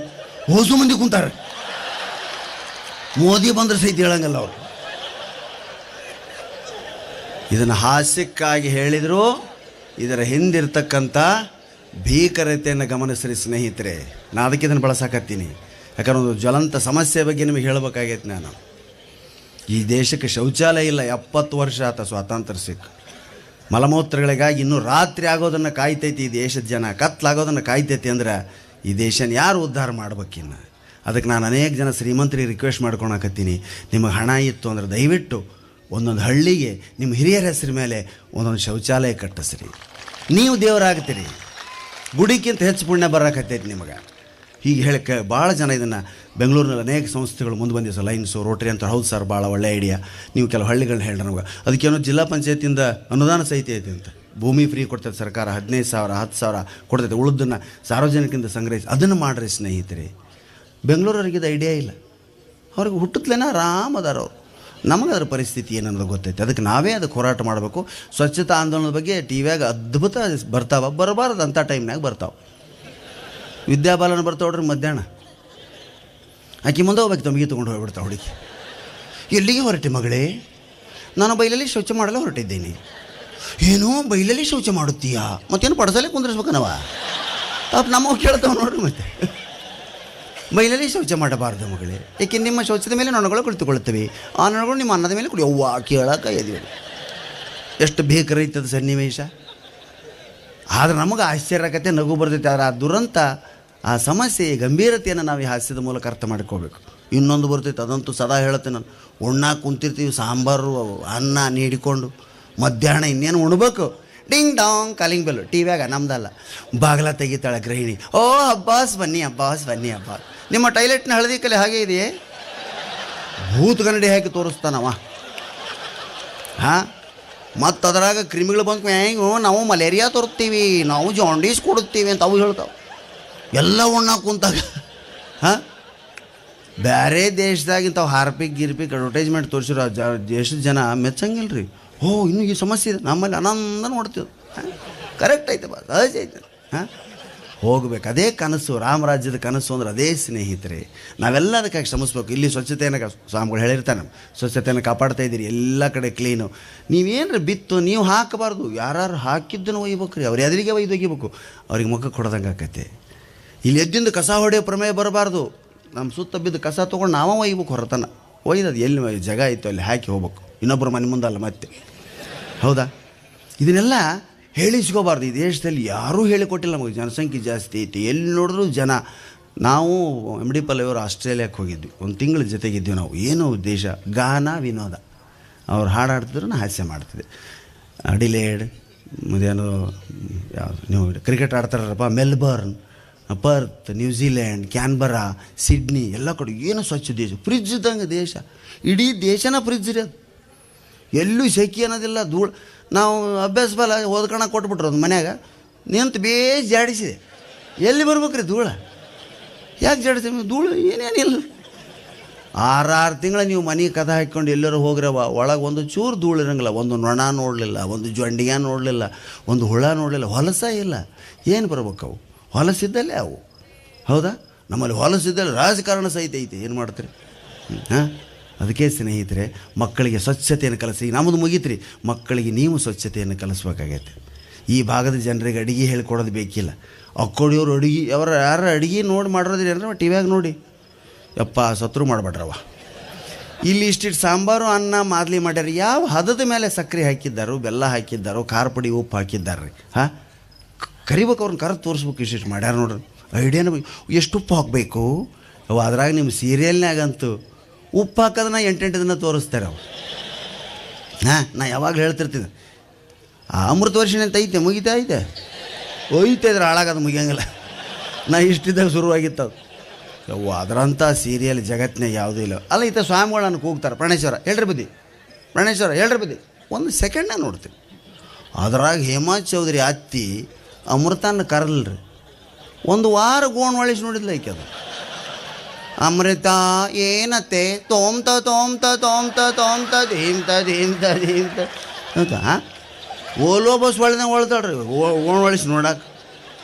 A: ಹೊಸು ಮಂದಿ ಕುಂತಾರೆ. ಮೋದಿ ಬಂದ್ರೆ ಸಹಿತ ಹೇಳಂಗಲ್ಲ ಅವರು. ಇದನ್ನು ಹಾಸ್ಯಕ್ಕಾಗಿ ಹೇಳಿದ್ರು, ಇದರ ಹಿಂದಿರ್ತಕ್ಕಂಥ ಭೀಕರತೆಯನ್ನು ಗಮನಿಸ್ರಿ ಸ್ನೇಹಿತರೆ. ನಾನು ಅದಕ್ಕೆ ಇದನ್ನು ಬಳಸಕತ್ತೀನಿ. ಯಾಕಂದ್ರೆ ಒಂದು ಜ್ವಲಂತ ಸಮಸ್ಯೆ ಬಗ್ಗೆ ನಿಮಗೆ ಹೇಳಬೇಕಾಗೈತೆ. ನಾನು ಈ ದೇಶಕ್ಕೆ ಶೌಚಾಲಯ ಇಲ್ಲ, 70 ವರ್ಷ ಆತ ಸ್ವಾತಂತ್ರ್ಯ ಸಿಕ್ಕ. ಮಲಮೂತ್ರಗಳಿಗಾಗಿ ಇನ್ನೂ ರಾತ್ರಿ ಆಗೋದನ್ನು ಕಾಯ್ತೈತಿ ಈ ದೇಶದ ಜನ, ಕತ್ಲಾಗೋದನ್ನು ಕಾಯ್ತೈತಿ. ಅಂದ್ರೆ ಈ ದೇಶನ ಯಾರು ಉದ್ಧಾರ ಮಾಡ್ಬೇಕಿನ್ನು? ಅದಕ್ಕೆ ನಾನು ಅನೇಕ ಜನ ಶ್ರೀಮಂತರಿಗೆ ರಿಕ್ವೆಸ್ಟ್ ಮಾಡ್ಕೊಳಕತ್ತೀನಿ, ನಿಮಗೆ ಹಣ ಇತ್ತು ಅಂದ್ರೆ ದಯವಿಟ್ಟು ಒಂದೊಂದು ಹಳ್ಳಿಗೆ ನಿಮ್ಮ ಹಿರಿಯರ ಹೆಸರು ಮೇಲೆ ಒಂದೊಂದು ಶೌಚಾಲಯ ಕಟ್ಟಿಸ್ರಿ. ನೀವು ದೇವರಾಗ್ತೀರಿ, ಗುಡಿಗಿಂತ ಹೆಚ್ಚು ಪುಣ್ಯ ಬರೋಕತ್ತೈತಿ ನಿಮಗೆ. ಹೀಗೆ ಹೇಳಕ್ಕೆ ಭಾಳ ಜನ ಇದನ್ನು ಬೆಂಗಳೂರಿನಲ್ಲಿ ಅನೇಕ ಸಂಸ್ಥೆಗಳು ಮುಂದೆ ಬಂದಿವೆ ಸರ್, ಲೈನ್ಸು ರೋಟರಿ ಅಂತ. ಹೌದು ಸರ್, ಭಾಳ ಒಳ್ಳೆ ಐಡಿಯಾ. ನೀವು ಕೆಲವು ಹಳ್ಳಿಗಳನ್ನ ಹೇಳಿ ನಮಗೆ. ಅದಕ್ಕೇನೋ ಜಿಲ್ಲಾ ಪಂಚಾಯತಿಯಿಂದ ಅನುದಾನ ಸಹಿತ ಐತೆ ಅಂತ. ಭೂಮಿ ಫ್ರೀ ಕೊಡ್ತೈತೆ ಸರ್ಕಾರ, 15,000 10,000 ಕೊಡ್ತೈತೆ. ಉಳಿದನ್ನು ಸಾರ್ವಜನಿಕರಿಂದ ಸಂಗ್ರಹಿಸಿ ಅದನ್ನು ಮಾಡಿರಿ ಸ್ನೇಹಿತರೆ. ಬೆಂಗಳೂರವ್ರಿಗಿದು ಐಡಿಯಾ ಇಲ್ಲ. ಅವ್ರಿಗೆ ಹುಟ್ಟುತ್ತಲೇನ ಆರಾಮದಾರ ಅವರು. ನಮಗೆ ಅದರ ಪರಿಸ್ಥಿತಿ ಏನನ್ನೋದು ಗೊತ್ತೈತೆ. ಅದಕ್ಕೆ ನಾವೇ ಅದಕ್ಕೆ ಹೋರಾಟ ಮಾಡಬೇಕು. ಸ್ವಚ್ಛತಾ ಆಂದೋಲನದ ಬಗ್ಗೆ ಟಿ ವಿಯಾಗ ಅದ್ಭುತ ಬರ್ತಾವೆ, ಬರಬಾರ್ದು ಅಂಥ ಟೈಮ್ನಾಗ ಬರ್ತಾವೆ. ವಿದ್ಯಾಬಾಲನ ಬರ್ತಾವ್ರಿ ಮಧ್ಯಾಹ್ನ, ಆಕೆ ಮುಂದೆ ಹೋಗ್ಬೇಕು, ತಮಗೆ ತೊಗೊಂಡು ಹೋಗ್ಬಿಡ್ತಾವೆ ಹುಡುಗಿ. ಎಲ್ಲಿಗೆ ಹೊರಟೆ ಮಗಳೇ? ನಾನು ಬೈಲಲ್ಲಿ ಶೌಚ ಮಾಡಲು ಹೊರಟಿದ್ದೀನಿ. ಏನೋ ಬೈಲಲ್ಲಿ ಶೌಚ ಮಾಡುತ್ತೀಯಾ? ಮತ್ತೇನು ಪಡಸಲೇ ಕುಂದಿರಿಸ್ಬೇಕನವ? ಪಾಪ ನಮ್ಮವು ಕೇಳ್ತಾವೆ ನೋಡ್ರಿ. ಮತ್ತೆ ಬೈಲಲ್ಲಿ ಶೌಚ ಮಾಡಬಾರ್ದು ಮಗಳೇ, ಏಕೆ ನಿಮ್ಮ ಶೌಚದ ಮೇಲೆ ನೊಣಗಳು ಕುಳಿತುಕೊಳ್ಳುತ್ತವೆ. ಆ ನೊಣಗಳು ನಿಮ್ಮ ಅನ್ನದ ಮೇಲೆ ಕುಡಿ. ಅವ್ವ ಕೇಳಕ್ಕೆ ಎದ್ವಿ. ಎಷ್ಟು ಬೇಕರೈತದ ಸನ್ನಿವೇಶ. ಆದರೆ ನಮಗೆ ಆಶ್ಚರ್ಯ ಆಗತ್ತೆ, ನಗು ಬರ್ತೈತೆ. ಆದರೆ ಆ ದುರಂತ, ಆ ಸಮಸ್ಯೆ ಗಂಭೀರತೆಯನ್ನು ನಾವು ಈ ಹಾಸ್ಯದ ಮೂಲಕ ಅರ್ಥ ಮಾಡ್ಕೋಬೇಕು. ಇನ್ನೊಂದು ಬರ್ತೈತೆ, ಅದಂತೂ ಸದಾ ಹೇಳುತ್ತೆ ನಾನು. ಉಣ್ಣಾಕ ಕುಂತಿರ್ತೀವಿ, ಸಾಂಬಾರು ಅನ್ನ ನೀಡಿಕೊಂಡು ಮಧ್ಯಾಹ್ನ ಇನ್ನೇನು ಉಣ್ಬೇಕು. Ding dong calling bell. ಟಿ ವ್ಯಾಗ ನಮ್ದಲ್ಲ, ಬಾಗಿಲ ತೆಗಿತಾಳೆ ಗೃಹಿಣಿ. ಓ ಅಬ್ಬಾಸ್ ಬನ್ನಿ, ಅಬ್ಬಾಸ್ ಬನ್ನಿ. ಅಬ್ಬಾಸ್ ನಿಮ್ಮ ಟಾಯ್ಲೆಟ್ನ ಹಳದಿ ಕಲೆ ಹಾಗೆ ಇದೆಯೇ? ಭೂತಗನ್ನಡಿ ಹಾಕಿ ತೋರಿಸ್ತಾನವ. ಹಾಂ, ಮತ್ತು ಅದರಾಗ ಕ್ರಿಮಿಗಳು ಬಂದು ಹೆಂಗೆ ನಾವು ಮಲೇರಿಯಾ ತೋರಿಸ್ತೀವಿ, ನಾವು ಜಾಂಡೀಸ್ ಕೊಡುತ್ತೀವಿ ಅಂತ ಅವು ಹೇಳ್ತಾವೆ. ಎಲ್ಲ ಉಣ್ಣಾಕ ಕುಂತಾಗ. ಹಾಂ, ಬೇರೆ ದೇಶದಾಗಿಂತಾವು ಹಾರ್ಪಿಕ್ ಗಿರ್ಪಿಕ್ ಅಡ್ವರ್ಟೈಸ್ಮೆಂಟ್ ತೋರಿಸಿರೋ ದೇಶದ ಜನ ಮೆಚ್ಚಂಗಿಲ್ಲ ರೀ. ಓ ಇನ್ನೂ ಈ ಸಮಸ್ಯೆ ಇದೆ, ನಮ್ಮಲ್ಲಿ ಆನಂದ ನೋಡ್ತೀವಿ. ಹಾಂ, ಕರೆಕ್ಟ್ ಐತೆ ಬಾ, ಸಹಜ ಐತೆ. ಹಾಂ, ಹೋಗ್ಬೇಕು. ಅದೇ ಕನಸು, ರಾಮರಾಜ್ಯದ ಕನಸು ಅಂದ್ರೆ ಅದೇ ಸ್ನೇಹಿತರೆ. ನಾವೆಲ್ಲ ಅದಕ್ಕಾಗಿ ಶ್ರಮಿಸ್ಬೇಕು. ಇಲ್ಲಿ ಸ್ವಚ್ಛತೆಯನ್ನು ಸ್ವಾಮಿಗಳು ಹೇಳಿರ್ತಾನೆ, ಸ್ವಚ್ಛತೆಯನ್ನು ಕಾಪಾಡ್ತಾ ಇದ್ದೀರಿ, ಎಲ್ಲ ಕಡೆ ಕ್ಲೀನು. ನೀವೇನ್ರಿ ಬಿತ್ತು ನೀವು ಹಾಕಬಾರ್ದು, ಯಾರು ಹಾಕಿದ್ದನ್ನು ಒಯ್ಬೇಕು ರೀ. ಅವ್ರು ಎದುರಿಗೆ ಒಯ್ದೊಗಿಬೇಕು, ಅವ್ರಿಗೆ ಮುಖ ಕೊಡೋದಂಗೆ ಆಕೈತೆ. ಇಲ್ಲಿ ಎದ್ದಿಂದ ಕಸ ಹೊಡೆಯೋ ಪ್ರಮೇಯ ಬರಬಾರ್ದು. ನಮ್ಮ ಸುತ್ತ ಬಿದ್ದು ಕಸ ತೊಗೊಂಡು ನಾವೇ ಒಯ್ಬೇಕು ಹೊರತನ. ಒಯ್ದದು ಎಲ್ಲಿ ಜಾಗ ಇತ್ತು ಅಲ್ಲಿ ಹಾಕಿ ಹೋಗ್ಬೇಕು, ಇನ್ನೊಬ್ಬರ ಮನೆ ಮುಂದಲ್ಲ ಮತ್ತೆ. ಹೌದಾ? ಇದನ್ನೆಲ್ಲ ಹೇಳಿಸ್ಕೋಬಾರ್ದು. ಈ ದೇಶದಲ್ಲಿ ಯಾರೂ ಹೇಳಿಕೊಟ್ಟಿಲ್ಲ ನಮಗೆ. ಜನಸಂಖ್ಯೆ ಜಾಸ್ತಿ ಐತಿ, ಎಲ್ಲಿ ನೋಡಿದ್ರು ಜನ. ನಾವು MD ಪಲ್ಲವಿಯವರು ಆಸ್ಟ್ರೇಲಿಯಾಕ್ಕೆ ಹೋಗಿದ್ವಿ, ಒಂದು ತಿಂಗಳ ಜೊತೆಗಿದ್ವಿ ನಾವು. ಏನು ದೇಶ, ಗಾನ ವಿನೋದ. ಅವ್ರು ಹಾಡಾಡ್ತಿದ್ರು, ನಾ ಹಾಸ್ಯ ಮಾಡ್ತಿದ್ದೆ. ಅಡಿಲೇಡ್, ಮತ್ತೇನು ಯಾವುದು ನೀವು ಕ್ರಿಕೆಟ್ ಆಡ್ತಾರಪ್ಪ, ಮೆಲ್ಬರ್ನ್, ಪರ್ತ್, ನ್ಯೂಜಿಲ್ಯಾಂಡ್, ಕ್ಯಾನ್ಬರಾ, ಸಿಡ್ನಿ, ಎಲ್ಲ ಕಡೆ ಏನು ಸ್ವಚ್ಛ ದೇಶ. ಫ್ರಿಜ್ ಇದ್ದಂಗೆ ದೇಶ. ಇಡೀ ದೇಶನ ಫ್ರಿಜ್ ರೀ ಅದು. ಎಲ್ಲೂ ಸೆಖಿ ಅನ್ನೋದಿಲ್ಲ, ಧೂಳು. ನಾವು ಅಭ್ಯಾಸ ಬಲ ಓದ್ಕೊಳಕ್ಕೆ ಕೊಟ್ಬಿಟ್ರು ಅದು ಮನ್ಯಾಗ ನಿಂತು ಬೇಸ್ ಜಾಡಿಸಿದೆ. ಎಲ್ಲಿ ಬರ್ಬೇಕ್ರಿ ಧೂಳ? ಯಾಕೆ ಜಾಡಿಸಿ? ಧೂಳು ಏನೇನಿಲ್ಲ. 6 ತಿಂಗಳ ನೀವು ಮನೆ ಕದ ಹಾಕ್ಕೊಂಡು ಎಲ್ಲರೂ ಹೋಗ್ರವ, ಒಳಗೆ ಒಂದು ಚೂರು ಧೂಳು ಇರಂಗಿಲ್ಲ. ಒಂದು ನೊಣ ನೋಡಲಿಲ್ಲ, ಒಂದು ಜೊಂಡಿಗೆ ನೋಡಲಿಲ್ಲ, ಒಂದು ಹುಳ ನೋಡಲಿಲ್ಲ, ಹೊಲಸ ಇಲ್ಲ. ಏನು ಬರ್ಬೇಕು ಅವು? ಹೊಲಸಿದ್ದಲ್ಲೇ ಅವು. ಹೌದಾ? ನಮ್ಮಲ್ಲಿ ಹೊಲಸಿದ್ದಲ್ಲಿ ರಾಜಕಾರಣ ಸಹಿತ ಐತೆ. ಏನು ಮಾಡ್ತೀರಿ? ಹಾಂ, ಅದಕ್ಕೆ ಸ್ನೇಹಿತರೆ, ಮಕ್ಕಳಿಗೆ ಸ್ವಚ್ಛತೆಯನ್ನು ಕಲಿಸಿ. ನಮ್ಮದು ಮುಗೀತ್ರಿ, ಮಕ್ಕಳಿಗೆ ನೀವು ಸ್ವಚ್ಛತೆಯನ್ನು ಕಲಿಸ್ಬೇಕಾಗೈತೆ. ಈ ಭಾಗದ ಜನರಿಗೆ ಅಡುಗೆ ಹೇಳ್ಕೊಡೋದು ಬೇಕಿಲ್ಲ. ಅಕ್ಕೋಡಿಯವರು ಅಡುಗೆ, ಯಾರು ಅಡುಗೆ ನೋಡಿ ಮಾಡಿರೋದಿಲ್ಲ ಅಂದ್ರೆ ಟಿ ವ್ಯಾಗ ನೋಡಿ. ಯಪ್ಪ ಸತ್ರು ಮಾಡಬೇಡ್ರವ. ಇಲ್ಲಿ ಇಷ್ಟಿಟ್ಟು ಸಾಂಬಾರು ಅನ್ನ ಮಾದಲಿ ಮಾಡ್ಯಾರ. ಯಾವ ಹದದ ಮೇಲೆ ಸಕ್ಕರೆ ಹಾಕಿದ್ದಾರೋ, ಬೆಲ್ಲ ಹಾಕಿದ್ದಾರೋ, ಖಾರ ಪುಡಿ ಉಪ್ಪು ಹಾಕಿದ್ದಾರೆ ರೀ. ಹಾಂ, ಕರಿಬೇಕು, ಅವ್ರನ್ನ ಕರೆದು ತೋರಿಸ್ಬೇಕು. ಇಷ್ಟಿಷ್ಟು ಮಾಡ್ಯಾರ ನೋಡ್ರಿ. ಐಡಿಯಾನ ಎಷ್ಟು ಉಪ್ಪು ಹಾಕಬೇಕು ಅವು. ಅದ್ರಾಗ ನಿಮ್ಮ ಸೀರಿಯಲ್ನಾಗಂತೂ ಉಪ್ಪು ಹಾಕೋದನ್ನ 8 ದಿನ ತೋರಿಸ್ತಾರೆ ಅವು. ಹಾಂ, ನಾ ಯಾವಾಗಲೂ ಹೇಳ್ತಿರ್ತೀನಿ, ಅಮೃತ ವರ್ಷಿಣಿ ಅಂತ ಐತೆ, ಮುಗಿತಾ ಐತೆ ಒಯ್ತಾ ಇದ್ರೆ ಹಾಳಾಗೋದು ಮುಗಿಯಂಗಿಲ್ಲ. ನಾ ಇಷ್ಟಿದ್ದಾಗ ಶುರುವಾಗಿತ್ತು ಅದು. ಯವ್ವ, ಅದರಂಥ ಸೀರಿಯಲ್ ಜಗತ್ತಿನಾಗ ಯಾವುದೂ ಇಲ್ಲ. ಅಲ್ಲ, ಈತ ಸ್ವಾಮಿಗಳು ನನಗೆ ಕೂಗ್ತಾರೆ, ಪ್ರಾಣೇಶ್ವರ ಹೇಳ್ರಿ ಬುದ್ಧಿ, ಪ್ರಾಣೇಶ್ವರ ಹೇಳ್ರಿ ಬುದ್ಧಿ. ಒಂದು ಸೆಕೆಂಡ್ನಾಗ ನೋಡ್ತೀನಿ. ಅದ್ರಾಗ ಹೇಮಾ ಚೌಧರಿ ಅತ್ತಿ ಅಮೃತನ ಕರಲ್ರಿ. ಒಂದು ವಾರ ಗೋಣ್ ಒಳಿಸಿ ನೋಡಿದ್ಲ ಐಕೆ ಅದು. ಅಮೃತ ಏನತ್ತೆ ತೋಮ್ತ ತೋಮ್ತ ತೋಮ್ತ ತೋಮ್ತ ಧೀಮ್ತ ಧೀಮ್ತ ಧೀಮ್ತ ಅಂತ ಓಲೋ ಬಸ್ ಒಳ್ಳೆದಾಗ ಒಳ್ತಾಳ್ರಿ ಓಣ್ ಒಳಿಸಿ ನೋಡಕ್ಕೆ.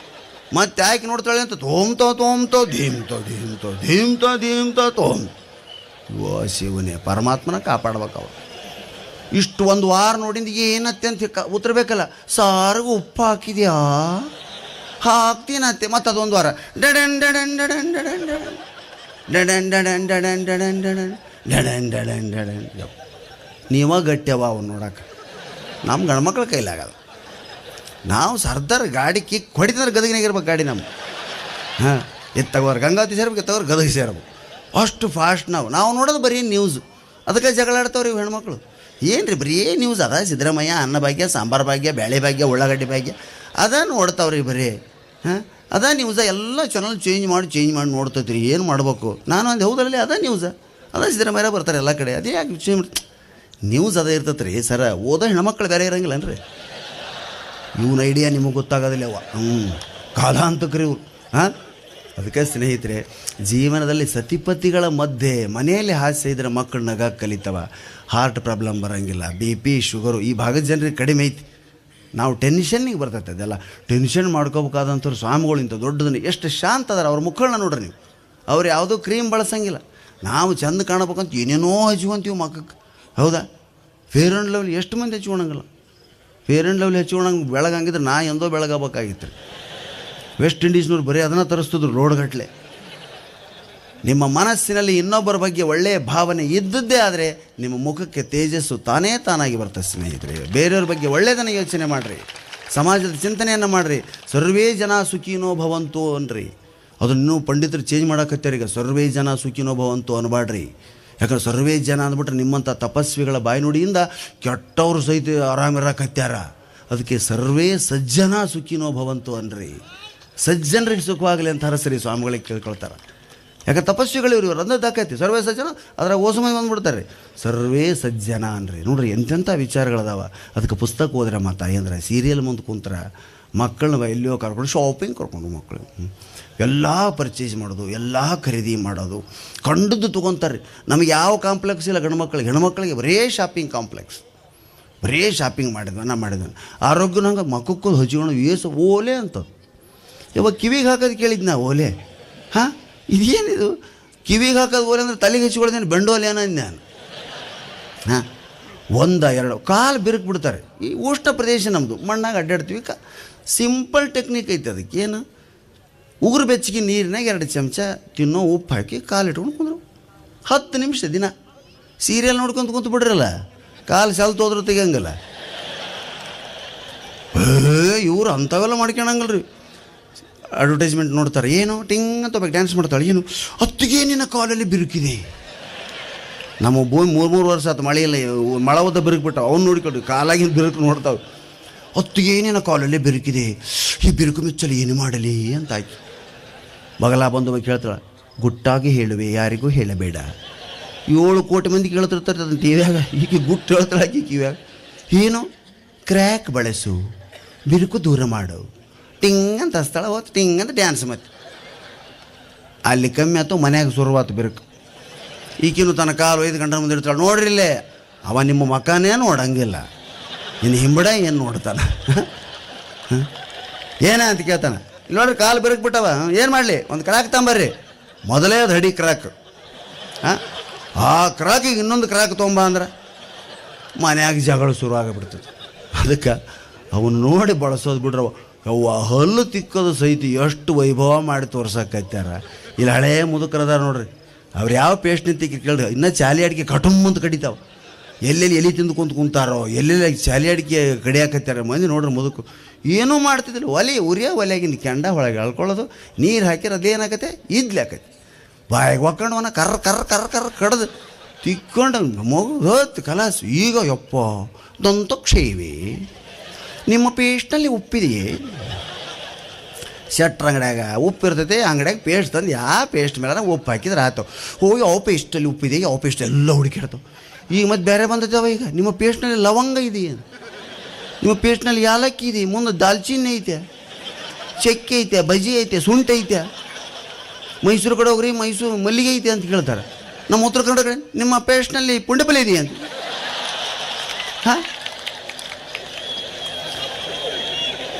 A: ಮತ್ತೆ ಯಾಕೆ ನೋಡ್ತಾಳೆ ಅಂತ ತೋಮ್ತ ತೋಮ್ತ ಧೀಮ್ತ ಧೀಮ್ತ ಧೀಮ್ತ ಧೀಮ್ತ ತೋಮ್. ಓ ಶಿವನೇ, ಪರಮಾತ್ಮನ ಕಾಪಾಡ್ಬೇಕು ಅವ. ಇಷ್ಟು ಒಂದು ವಾರ ನೋಡಿಂದ ಏನತ್ತೆ ಅಂತ ಉತ್ತರ ಬೇಕಲ್ಲ. ಸಾರಿಗೆ ಉಪ್ಪು ಹಾಕಿದ್ಯಾ? ಹಾಕ್ತೀನತ್ತೆ. ಮತ್ತು ಅದೊಂದು ವಾರ ಡಡನ್ ಡಡನ್ ಡಡನ್ ಡಡನ್ ಡಡನ್ ಡಡನ್ ಡಡನ್ ಡಡನ್ ಡಡನ್ ಡಡನ್ ಡಡನ್ ಡಡನ್ ಡಡನ್. ನೀವ ಗಟ್ಟ್ಯವ ಅವ್ನು ನೋಡಕ್ಕೆ. ನಮ್ಮ ಗಂಡ್ಮಕ್ಳ ಕೈಲಾಗಲ್ಲ. ನಾವು ಸರ್ದಾರ್ ಗಾಡಿ ಕಿಕ್ ಹೊಡಿತಂದ್ರೆ ಗದಗಿನಾಗಿರ್ಬೇಕು ಗಾಡಿ ನಮ್ಮ. ಹಾಂ, ಎತ್ತಗೋರು ಗಂಗಾವತಿ ಸೇರ್ಬೇಕು, ಎತ್ತಗೋರು ಗದಗಿ ಸೇರ್ಬೇಕು. ಅಷ್ಟು ಫಾಸ್ಟ್ ನಾವು ನೋಡೋದು ಬರೀ ನ್ಯೂಸು. ಅದಕ್ಕೆ ಜಗಳ ಆಡ್ತಾವ್ರಿ ಇವು ಹೆಣ್ಮಕ್ಳು. ಏನು ರೀ ಬರೀ ನ್ಯೂಸ್ ಅದ. ಸಿದ್ದರಾಮಯ್ಯ ಅನ್ನ ಭಾಗ್ಯ, ಸಾಂಬಾರು ಭಾಗ್ಯ, ಬೇಳೆ ಭಾಗ್ಯ, ಉಳ್ಳಾಗಡ್ಡಿ ಭಾಗ್ಯ. ಅದ ನೋಡ್ತಾವ್ರಿ ಬರೀ. ಹಾಂ, ಅದ ನ್ಯೂಸ ಎಲ್ಲ ಚಾನಲ್ ಚೇಂಜ್ ಮಾಡಿ ನೋಡ್ತೈತ್ರಿ. ಏನು ಮಾಡ್ಬೇಕು? ನಾನು ಅಂದೆ ಹೌದರಲ್ಲಿ ಅದ ನ್ಯೂಸ, ಅದ ಸಿದ್ದರಾಮಯ್ಯ ಬರ್ತಾರೆ ಎಲ್ಲ ಕಡೆ, ಅದೇ ಯಾಕೆ ಚೇಂಜ್ ನ್ಯೂಸ್ ಅದೇ ಇರ್ತೈತೆ ರೀ ಸರ. ಓದೋ ಹೆಣ್ಮಕ್ಳು ಬೇರೆ ಇರಂಗಿಲ್ಲನ್ರಿ. ಇವನ ಐಡಿಯಾ ನಿಮಗೆ ಗೊತ್ತಾಗೋದಿಲ್ಲ ಅವ. ಕಾಲಾಂತಕ್ರಿ ಇವ್ರು. ಹಾಂ, ಅದಕ್ಕೆ ಸ್ನೇಹಿತರೆ, ಜೀವನದಲ್ಲಿ ಸತಿಪತಿಗಳ ಮಧ್ಯೆ ಮನೆಯಲ್ಲಿ ಹಾಸ್ಯ ಇದ್ರೆ ಮಕ್ಕಳು ನಗ ಕಲಿತವ, ಹಾರ್ಟ್ ಪ್ರಾಬ್ಲಮ್ ಬರೋಂಗಿಲ್ಲ, BP ಶುಗರು ಈ ಭಾಗದ ಜನರಿಗೆ ಕಡಿಮೆ ಐತಿ. ನಾವು ಟೆನ್ಷನ್ನಿಗೆ ಬರ್ತೈತೆ ಅದೆಲ್ಲ. ಟೆನ್ಷನ್ ಮಾಡ್ಕೋಬೇಕಾದಂಥವ್ರು ಸ್ವಾಮಿಗಳು ಇಂಥ ದೊಡ್ಡದನ್ನು ಎಷ್ಟು ಶಾಂತ ಅದಾರ. ಅವ್ರ ಮುಖಗಳನ್ನ ನೋಡ್ರಿ ನೀವು. ಅವ್ರು ಯಾವುದೂ ಕ್ರೀಮ್ ಬಳಸಂಗಿಲ್ಲ. ನಾವು ಚೆಂದ ಕಾಣಬೇಕಂತ ಏನೇನೋ ಹಚ್ಕೊಂತೀವಿ ಮಕ್ಕಕ್ಕೆ. ಹೌದಾ? ಫೇರ್ ಆ್ಯಂಡ್ ಲವ್ಲಿ ಎಷ್ಟು ಮಂದಿ ಹಚ್ಕೊಳಂಗಿಲ್ಲ. ಫೇರ್ ಆ್ಯಂಡ್ ಲವ್ಲಿ ಹಚ್ಕೊಳಂಗೆ ಬೆಳಗಂಗಿದ್ರೆ ನಾ ಎಂದೋ ಬೆಳಗಬೇಕಾಗಿತ್ತು ರೀ. ವೆಸ್ಟ್ ಇಂಡೀಸ್ನವ್ರು ಬರೀ ಅದನ್ನು ತರಿಸ್ತಿದ್ರು ರೋಡ್ಗಟ್ಟಲೆ. ನಿಮ್ಮ ಮನಸ್ಸಿನಲ್ಲಿ ಇನ್ನೊಬ್ಬರ ಬಗ್ಗೆ ಒಳ್ಳೆಯ ಭಾವನೆ ಇದ್ದದ್ದೇ ಆದರೆ ನಿಮ್ಮ ಮುಖಕ್ಕೆ ತೇಜಸ್ಸು ತಾನಾಗಿ ಬರ್ತದೆ ಸ್ನೇಹಿತರೆ. ಬೇರೆಯವ್ರ ಬಗ್ಗೆ ಒಳ್ಳೆಯದನ್ನು ಯೋಚನೆ ಮಾಡಿರಿ, ಸಮಾಜದ ಚಿಂತನೆಯನ್ನು ಮಾಡಿರಿ. ಸರ್ವೇ ಜನ ಸುಖಿನೋ ಭವಂತು ಅನ್ರಿ. ಅದನ್ನು ಇನ್ನೂ ಪಂಡಿತರು ಚೇಂಜ್ ಮಾಡಕತ್ತಾರೆ ಈಗ. ಸರ್ವೇ ಜನ ಸುಖಿನೋ ಭವಂತು ಅನ್ಬಾಡ್ರಿ. ಯಾಕಂದ್ರೆ ಸರ್ವೇ ಜನ ಅಂದ್ಬಿಟ್ರೆ ನಿಮ್ಮಂಥ ತಪಸ್ವಿಗಳ ಬಾಯಿನುಡಿಯಿಂದ ಕೆಟ್ಟವರು ಸಹಿತ ಆರಾಮಿರಕತ್ಯಾರ. ಅದಕ್ಕೆ ಸರ್ವೇ ಸಜ್ಜನ ಸುಖಿನೋ ಭವಂತು ಅನ್ರಿ. ಸಜ್ಜನರಿಗೆ ಸುಖವಾಗಲಿ ಅಂತ ಹರಸರಿ ಸ್ವಾಮಿಗಳಿಗೆ ಕೇಳ್ಕೊಳ್ತಾರೆ. ಯಾಕೆ ತಪಸ್ವಿಗಳು ಇವ್ರು ಅಂದದ್ದಾಕೈತಿ. ಸರ್ವೇ ಸಜ್ಜನ ಅದ್ರಾಗ ಓಸಮೈ ಬಂದ್ಬಿಡ್ತಾರೆ. ಸರ್ವೇ ಸಜ್ಜನ ಅನ್ರಿ. ನೋಡ್ರಿ ಎಂತೆಂಥ ವಿಚಾರಗಳದಾವ. ಅದಕ್ಕೆ ಪುಸ್ತಕ ಹೋದ್ರೆ ತಾಯಿ ಸೀರಿಯಲ್ ಮುಂದೆ ಕುಂತ್ರ ಮಕ್ಕಳನ್ನ ಎಲ್ಲಿಯೋ ಕರ್ಕೊಂಡು ಶಾಪಿಂಗ್ ಕರ್ಕೊಂಡು ಮಕ್ಕಳು ಎಲ್ಲ ಪರ್ಚೇಸ್ ಮಾಡೋದು, ಎಲ್ಲ ಖರೀದಿ ಮಾಡೋದು, ಕಂಡದ್ದು ತೊಗೊತಾರೆ. ನಮಗೆ ಯಾವ ಕಾಂಪ್ಲೆಕ್ಸ್ ಇಲ್ಲ ಗಂಡ್ಮಕ್ಳಿಗೆ. ಹೆಣ್ಮಕ್ಳಿಗೆ ಬರೇ ಶಾಪಿಂಗ್ ಕಾಂಪ್ಲೆಕ್ಸ್, ಬರೇ ಶಾಪಿಂಗ್ ಮಾಡಿದ್ವ. ಆರೋಗ್ಯ ನಂಗೆ ಮಕ್ಕಳು ಹಚ್ಕೊಂಡು ಏಸು ಓಲೆ ಅಂತ. ಇವಾಗ ಕಿವಿಗೆ ಹಾಕೋದು ಕೇಳಿದ್ದು ನಾವು ಓಲೆ. ಹಾಂ, ಇದೇನಿದು ಕಿವಿಗೆ ಹಾಕೋದು ಓಲೆ ಅಂದರೆ ತಲೆಗೆ ಹಚ್ಕೊಳ್ದೇನು ಬೆಂಡೋಲೆ ಏನೋ ನಾನು. ಹಾಂ, 1-2 ಕಾಲು ಬಿರುಕು ಬಿಡ್ತಾರೆ. ಈ ಉಷ್ಣ ಪ್ರದೇಶ ನಮ್ಮದು, ಮಣ್ಣಾಗ ಅಡ್ಡಾಡ್ತೀವಿ. ಸಿಂಪಲ್ ಟೆಕ್ನಿಕ್ ಐತೆ ಅದಕ್ಕೆ. ಏನು, ಉಗುರು ಬೆಚ್ಚಗೆ ನೀರಿನಾಗ 2 ಚಮಚ ತಿನ್ನೋ ಉಪ್ಪು ಹಾಕಿ ಕಾಲು ಇಟ್ಕೊಂಡು ಕುಂದ್ರು 10 ನಿಮಿಷ ದಿನ. ಸೀರಿಯಲ್ ನೋಡ್ಕೊಂತ ಕುಂತು ಬಿಡ್ರಲ್ಲ, ಕಾಲು ಸೆಲ್ತು ಹೋದ್ರೂ ತೆಗಿಯಂಗಿಲ್ಲ. ಇವ್ರು ಅಂಥವೆಲ್ಲ ಮಾಡ್ಕೊಳಂಗಿಲ್ಲ ರೀ. ಅಡ್ವರ್ಟೈಸ್ಮೆಂಟ್ ನೋಡ್ತಾರೆ, ಏನು ಟಿಂಗ್ ಅಂತ ಡ್ಯಾನ್ಸ್ ಮಾಡ್ತಾಳೆ. ಏನು ಅತ್ತಿಗೆ ನಿನ್ನ ಕಾಲಲ್ಲಿ ಬಿರುಕಿದೆ. ನಮ್ಮ ಭೂಮಿ 3 ವರ್ಷ ಆಯ್ತು ಮಳೆ ಇಲ್ಲ, ಮಳೆ ಓದ ಬಿರುಕು ಬಿಟ್ಟಾವ. ಅವ್ನು ನೋಡಿಕೊಂಡು ಕಾಲಾಗಿನ ಬಿರುಕು ನೋಡ್ತಾವೆ. ಹೊತ್ತಿಗೆ ಏನೇನೋ ಕಾಲಲ್ಲೇ ಬಿರುಕಿದೆ, ಈ ಬಿರುಕು ಮಿಚ್ಚಲಿ ಏನು ಮಾಡಲಿ ಅಂತ ಆಯ್ತು. ಬಗಲ ಬಂದು ಕೇಳ್ತಾಳೆ, ಗುಟ್ಟಾಗಿ ಹೇಳುವೆ ಯಾರಿಗೂ ಹೇಳಬೇಡ. 7 ಕೋಟಿ ಮಂದಿ ಕೇಳ್ತಿರ್ತಾರೆ ಅದನ್ನು ಟಿವ್ಯಾಗ. ಈಗ ಗುಟ್ಟು ಹೇಳ್ತಾಳೆ ಆಕಿ ಕಿವ್ಯಾಗ. ಏನು, ಕ್ರ್ಯಾಕ್ ಬಳಸು, ಬಿರುಕು ದೂರ ಮಾಡು, ಟಿಂಗ್ ಅಂತ ಹಸ್ತಾಳ. ಹೊತ್ತು ಟಿಂಗ್ ಅಂತ ಡ್ಯಾನ್ಸ್. ಮತ್ತೆ ಅಲ್ಲಿ ಕಮ್ಮಿ ಆಯ್ತು, ಮನ್ಯಾಗ ಶುರುವಾತು ಬಿರುಕು. ಈಕಿನ್ನು ತನ್ನ ಕಾಲು 5 ಗಂಟೆ ಮುಂದೆ ಇಡ್ತಾಳೆ. ನೋಡ್ರಿಲ್ಲೇ, ಅವ ನಿಮ್ಮ ಮಕ್ಕನೇ ನೋಡಂಗಿಲ್ಲ, ಇನ್ನು ಹಿಂಬಡ ಏನು ನೋಡ್ತಾನೆ. ಏನ ಅಂತ ಕೇಳ್ತಾನೆ. ಇಲ್ಲಿ ನೋಡ್ರಿ ಕಾಲು ಬಿರುಕು ಬಿಟ್ಟವ, ಏನು ಮಾಡಲಿ, ಒಂದು ಕ್ರಾಕ್ ತಂಬರ್ರಿ. ಮೊದಲೇ ಅದು ಹಡಿ ಕ್ರಾಕ್. ಹಾಂ, ಆ ಕ್ರಾಕಿಗೆ ಇನ್ನೊಂದು ಕ್ರಾಕ್ ತೊಗೊಂಬ ಅಂದ್ರೆ ಮನ್ಯಾಗ ಜಗಳ ಶುರು ಆಗಿಬಿಡ್ತದೆ. ಅದಕ್ಕೆ ಅವನು ನೋಡಿ ಬಳಸೋದು ಬಿಡ್ರವ. ಅವ್ವ ಹಲ್ಲು ತಿಕ್ಕೋದು ಸಹಿತ ಎಷ್ಟು ವೈಭವ ಮಾಡಿ ತೋರ್ಸಕ್ಕೈತಾರ. ಇಲ್ಲಿ ಹಳೇ ಮುದುಕರದಾರ ನೋಡ್ರಿ, ಅವ್ರು ಯಾವ ಪೇಸ್ಟ್ನ ತಿಕ್ಕಿ ಕೇಳ್ರಿ, ಇನ್ನೂ ಚಾಲಿ ಅಡಿಕೆ ಕಟುಂಬಂತ ಕಡಿತಾವೆ. ಎಲ್ಲೆಲ್ಲಿ ಎಲೆ ತಿಂದು ಕುಂತಾರೋ, ಎಲ್ಲೆಲ್ಲಿ ಚಾಲಿ ಅಡಿಕೆ ಕಡಿಯಾಕತ್ಯಾರ ಮಂದಿ ನೋಡ್ರಿ. ಮುದುಕು ಏನೂ ಮಾಡ್ತಿದ್ದಿಲ್ಲ, ಒಲೆಯಾಗಿಂದ ಕೆಂಡ ಒಳಗೆ ಎಳ್ಕೊಳ್ಳೋದು, ನೀರು ಹಾಕಿರ ಅದೇನಾಕತ್ತೆ, ಇದ್ಲಿ ಆಕೈತಿ. ಬಾಯಿಗೆ ಒಕ್ಕೊಂಡು ಅವನ ಕರ್ರ ಕಡ್ದು ತಿಕ್ಕೊಂಡು ಮಗು ಹೊತ್ತು ಕಲಾಸು. ಈಗ ಯಪ್ಪ ದಂತಕ್ಷೇವಿ, ನಿಮ್ಮ ಪೇಸ್ಟ್ನಲ್ಲಿ ಉಪ್ಪಿದೆಯೇ? ಶೆಟ್ರ್ ಅಂಗಡ್ಯಾಗ ಉಪ್ಪು ಇರ್ತೈತೆ, ಅಂಗಡ್ಯಾಗ ಪೇಸ್ಟ್ ತಂದು ಯಾವ ಪೇಸ್ಟ್ ಮೇಲೆ ಉಪ್ಪು ಹಾಕಿದ್ರೆ ಆಯ್ತು. ಹೋಗಿ ಯಾವ ಪೇಸ್ಟಲ್ಲಿ ಉಪ್ಪಿದೆ, ಯಾವ ಪೇಸ್ಟ್ ಎಲ್ಲ ಹುಡುಕಿಡ್ತಾವೆ. ಈಗ ಮತ್ತೆ ಬೇರೆ ಬಂದೈತವ. ಈಗ ನಿಮ್ಮ ಪೇಸ್ಟ್ನಲ್ಲಿ ಲವಂಗ ಇದೆಯಾ, ನಿಮ್ಮ ಪೇಸ್ಟ್ನಲ್ಲಿ ಯಾಲಕ್ಕಿ ಇದೆ, ಮುಂದೆ ದಾಲ್ಚಿನ್ನಿ ಐತೆ, ಚಕ್ಕೆ ಐತೆ, ಬಜ್ಜಿ ಐತೆ, ಶುಂಠಿ ಐತೆ. ಮೈಸೂರು ಕಡೆ ಹೋಗ್ರಿ, ಮೈಸೂರು ಮಲ್ಲಿಗೆ ಐತೆ ಅಂತ ಕೇಳ್ತಾರೆ. ನಮ್ಮ ಉತ್ತರ ಕನ್ನಡ ಕಡೆ ನಿಮ್ಮ ಪೇಸ್ಟ್ನಲ್ಲಿ ಪುಂಡಿಪಲ್ಲೆ ಇದೆಯಾ ಅಂತ. ಹಾಂ,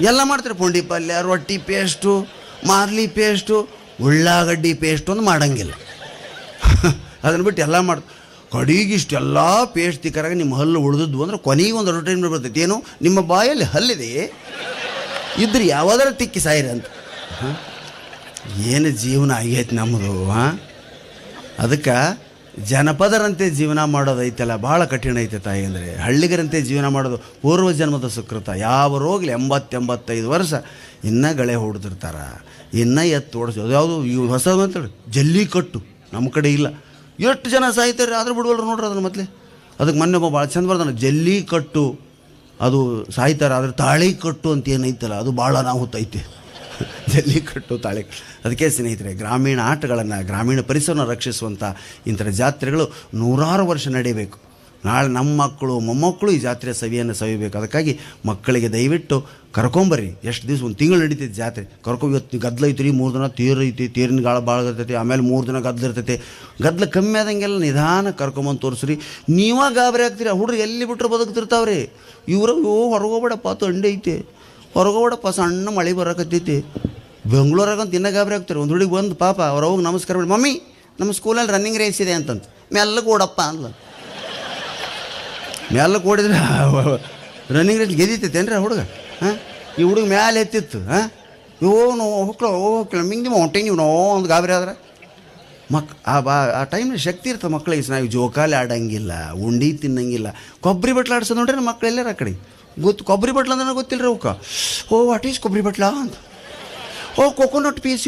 A: ಎಲ್ಲ ಮಾಡ್ತಾರೆ. ಪುಂಡಿ ಪಲ್ಯ, ರೊಟ್ಟಿ ಪೇಸ್ಟು, ಮಾರ್ಲಿ ಪೇಸ್ಟು, ಉಳ್ಳಾಗಡ್ಡಿ ಪೇಸ್ಟು ಒಂದು ಮಾಡಂಗಿಲ್ಲ. ಅದನ್ನು ಬಿಟ್ಟು ಎಲ್ಲ ಮಾಡ್ತಾರೆ. ಕಡೆಗೆ ಇಷ್ಟೆಲ್ಲ ಪೇಸ್ಟ್ ತಿಕ್ಕರಾಗ ನಿಮ್ಮ ಹಲ್ಲು ಉಳಿದದ್ದು ಅಂದ್ರೆ ಕೊನೆಗೆ ಒಂದು ಅಡ್ವರ್ಟೈಸ್ಮೆಂಟ್ ಬರ್ತೈತಿ. ಏನು, ನಿಮ್ಮ ಬಾಯಲ್ಲಿ ಹಲ್ಲಿದೆ ಇದ್ರೆ ಯಾವುದಾದ್ರು ತಿಕ್ಕಿ ಸಾಯಿರಿ ಅಂತ. ಹಾಂ, ಏನು ಜೀವನ ಆಗೈತೆ ನಮ್ಮದು. ಹಾಂ, ಅದಕ್ಕೆ ಜನಪದರಂತೆ ಜೀವನ ಮಾಡೋದೈತಲ್ಲ ಭಾಳ ಕಠಿಣ ಐತೆ ತಾಯಿ. ಅಂದರೆ ಹಳ್ಳಿಗರಂತೆ ಜೀವನ ಮಾಡೋದು ಪೂರ್ವ ಜನ್ಮದ ಸುಕೃತ. ಯಾವ ರೋಗ್ಲಿ 80-85 ವರ್ಷ ಇನ್ನೂ ಗಳೆ ಹೊಡೆದಿರ್ತಾರೆ, ಇನ್ನೂ ಎತ್ತು ಓಡಿಸೋದು. ಯಾವುದು ಇವು ಹೊಸ ಮಾತಾಡು ಜಲ್ಲಿಕಟ್ಟು ನಮ್ಮ ಕಡೆ ಇಲ್ಲ. ಎಷ್ಟು ಜನ ಸಾಯ್ತಾರೆ ಆದರೂ ಬಿಡುವಲ್ರು ನೋಡ್ರಿ ಅದನ್ನು. ಮೊದಲೇ ಅದಕ್ಕೆ ಮೊನ್ನೆ ಭಾಳ ಚಂದ ಬರ್ದಾನೆ, ಜಲ್ಲಿಕಟ್ಟು ಅದು ಸಾಯ್ತಾರೆ. ಆದರೆ ತಾಳಿ ಕಟ್ಟು ಅಂತ ಏನೈತಲ್ಲ ಅದು ಭಾಳ ಅನಾಹುತೈತೆ. ಜಲ್ಲಿಕಟ್ಟು ತಾಳಿ. ಅದಕ್ಕೆ ಸ್ನೇಹಿತರೆ, ಗ್ರಾಮೀಣ ಆಟಗಳನ್ನು, ಗ್ರಾಮೀಣ ಪರಿಸರವನ್ನು ರಕ್ಷಿಸುವಂಥ ಇಂಥ ಜಾತ್ರೆಗಳು ನೂರಾರು ವರ್ಷ ನಡೀಬೇಕು. ನಾಳೆ ನಮ್ಮ ಮಕ್ಕಳು ಮೊಮ್ಮಕ್ಕಳು ಈ ಜಾತ್ರೆ ಸವಿಯನ್ನು ಸವಿಬೇಕು. ಅದಕ್ಕಾಗಿ ಮಕ್ಕಳಿಗೆ ದಯವಿಟ್ಟು ಕರ್ಕೊಂಬರ್ರಿ. ಎಷ್ಟು ದಿವಸ, ಒಂದು ತಿಂಗಳು ನಡೀತೈತೆ ಜಾತ್ರೆ. ಇವತ್ತು ಗದ್ದಲ ಐತ್ರಿ, 3 ದಿನ ತೇರು ಐತಿ, ತೇರಿನ ಗಾಳ ಭಾಳ ಇರ್ತೈತಿ, ಆಮೇಲೆ 3 ದಿನ ಗದ್ದಲ ಇರ್ತೈತೆ. ಗದ್ದಲ ಕಮ್ಮಿ ಆದಂಗೆಲ್ಲ ನಿಧಾನ ಕರ್ಕೊಂಬಂದು ತೋರಿಸ್ರಿ. ನೀವೇ ಗಾಬರಿ ಆಗ್ತೀರಿ, ಹುಡ್ರು ಎಲ್ಲಿ ಬಿಟ್ಟರೆ ಬದುಕ್ತಿರ್ತಾವ್ರಿ. ಇವರು ಹೊರಗೋಗ್ಬೇಡಪ್ಪ, ತಂಡಿ ಐತೆ, ಹೊರಗೋಗ್ಬೇಡಪ್ಪ, ಸಣ್ಣ ಮಳೆ ಬರೋಕತ್ತೈತಿ. ಬೆಂಗಳೂರಾಗಂತ ಇನ್ನೂ ಗಾಬರಿ ಆಗ್ತಾರೆ. ಒಂದು ಹುಡುಗಿ ಬಂದು ಪಾಪ ಅವ್ರು ಹೋಗಿ ನಮಸ್ಕಾರ ಮಾಡಿ, ಮಮ್ಮಿ ನಮ್ಮ ಸ್ಕೂಲಲ್ಲಿ ರನ್ನಿಂಗ್ ರೇಸ್ ಇದೆ ಅಂತಂತ. ಮೆಲ್ಲಗೆ ಓಡಪ್ಪ ಅಂದ್ಲ. ಮ್ಯಾಲಕ್ಕೆ ಓಡಿದ್ರೆ ರನ್ನಿಂಗ್ ರೇಸ್ ಗೆದ್ದಿತ್ತೇನ್ರಿ ಆ ಹುಡುಗ? ಹಾಂ, ಈ ಹುಡುಗ ಮ್ಯಾಲೆ ಎತ್ತಿತ್ತು. ಹಾಂ, ಹೋಗ್ಲ ಮಿಂಗ್ ದಿ ಮೌಂಟೇನ್ ಇವ್ ಒಂದು ಗಾಬರಿ ಆದ್ರೆ ಆ ಟೈಮ್ನಲ್ಲಿ ಶಕ್ತಿ ಇರ್ತದೆ ಮಕ್ಕಳಿಗೆ. ನಾವು ಜೋಕಾಲಿ ಆಡಂಗಿಲ್ಲ, ಉಂಡಿ ತಿನ್ನಂಗಿಲ್ಲ, ಕೊಬ್ಬರಿ ಬಟ್ಲು ಆಡ್ಸೋದು ನೋಡ್ರಿ ನಮ್ಮ ಮಕ್ಳು ಎಲ್ಲಾರ ಆ ಕಡೆ ಕೊಬ್ಬರಿ ಬಟ್ಲು ಅಂದ್ರೆ ಗೊತ್ತಿಲ್ಲ ರೀ ಅವಕ್ಕೆ. ವಾಟ್ ಈಸ್ ಕೊಬ್ಬರಿ ಬಟ್ಲ ಅಂತ. ಕೋಕೋನಟ್ ಪೀಸ್,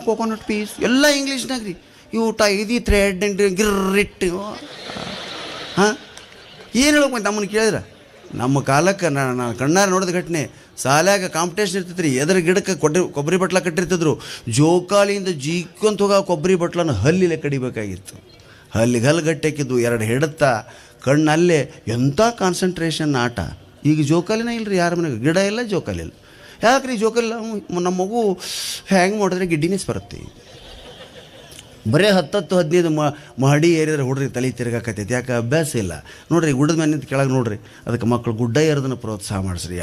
A: ಕೋಕೋನಟ್ ಪೀಸ್ ಎಲ್ಲ ಇಂಗ್ಲೀಷ್ನಾಗ ರೀ. ಇದು ಥ್ರೆಡ್ ಅಂಡ್ ಗಿರ್ರಿಟ್ಟು. ಹಾಂ, ಏನು ಹೇಳ್ಬೇಕು ನಮ್ಮನ್ನು ಕೇಳಿದ್ರೆ? ನಮ್ಮ ಕಾಲಕ್ಕೆ ನಾನು ಕಣ್ಣಾರ ನೋಡಿದ ಘಟನೆ, ಶಾಲ್ಯಾಗ ಕಾಂಪಿಟೇಷನ್ ಇರ್ತೈತೆ ರೀ. ಎದ್ರ ಗಿಡಕ್ಕೆ ಕೊಬ್ಬರಿ ಬಟ್ಲ ಕಟ್ಟಿರ್ತಿದ್ರು. ಜೋಕಾಲಿಯಿಂದ ಜೀಕೊಂತ ಹೋಗ ಕೊಬ್ಬರಿ ಬಟ್ಲನ್ನು ಹಲ್ಲಿಲೆ ಕಡಿಬೇಕಾಗಿತ್ತು. ಹಲ್ಲಿಗೆ ಹಲ್ಲು ಗಟ್ಟಾಕಿದ್ದು, 2 ಹಿಡುತ್ತಾ ಕಣ್ಣಲ್ಲೇ. ಎಂಥ ಕಾನ್ಸಂಟ್ರೇಷನ್ ಆಟ. ಈಗ ಜೋಕಾಲಿನೇ ಇಲ್ಲ ರೀ ಯಾರ ಮನೆಗೆ. ಗಿಡ ಇಲ್ಲ, ಜೋಕಾಲಿ ಇಲ್ಲ. ಯಾಕ್ರಿ ಜೋಕಾಲಿ? ನಮ್ಮ ಮಗು ಹ್ಯಾಂಗೆ ಮಾಡಿದ್ರೆ ಗಿಡ್ಡಿನೆಸ್ ಬರುತ್ತೆ. ಬರೀ 10-15 ಮಹಡಿ ಏರಿದ್ರೆ ಹುಡ್ರಿ ತಲೆ ತಿರ್ಗಾಕತ್ತೈತಿ. ಯಾಕೆ? ಅಭ್ಯಾಸ ಇಲ್ಲ ನೋಡ್ರಿ. ಗುಡ್ಡದ ಮೇಲೆ ನಿಂತು ಕೆಳಗೆ ನೋಡ್ರಿ. ಅದಕ್ಕೆ ಮಕ್ಕಳು ಗುಡ್ಡ ಏರೋದನ್ನು ಪ್ರೋತ್ಸಾಹ ಮಾಡಿಸ್ರಿ.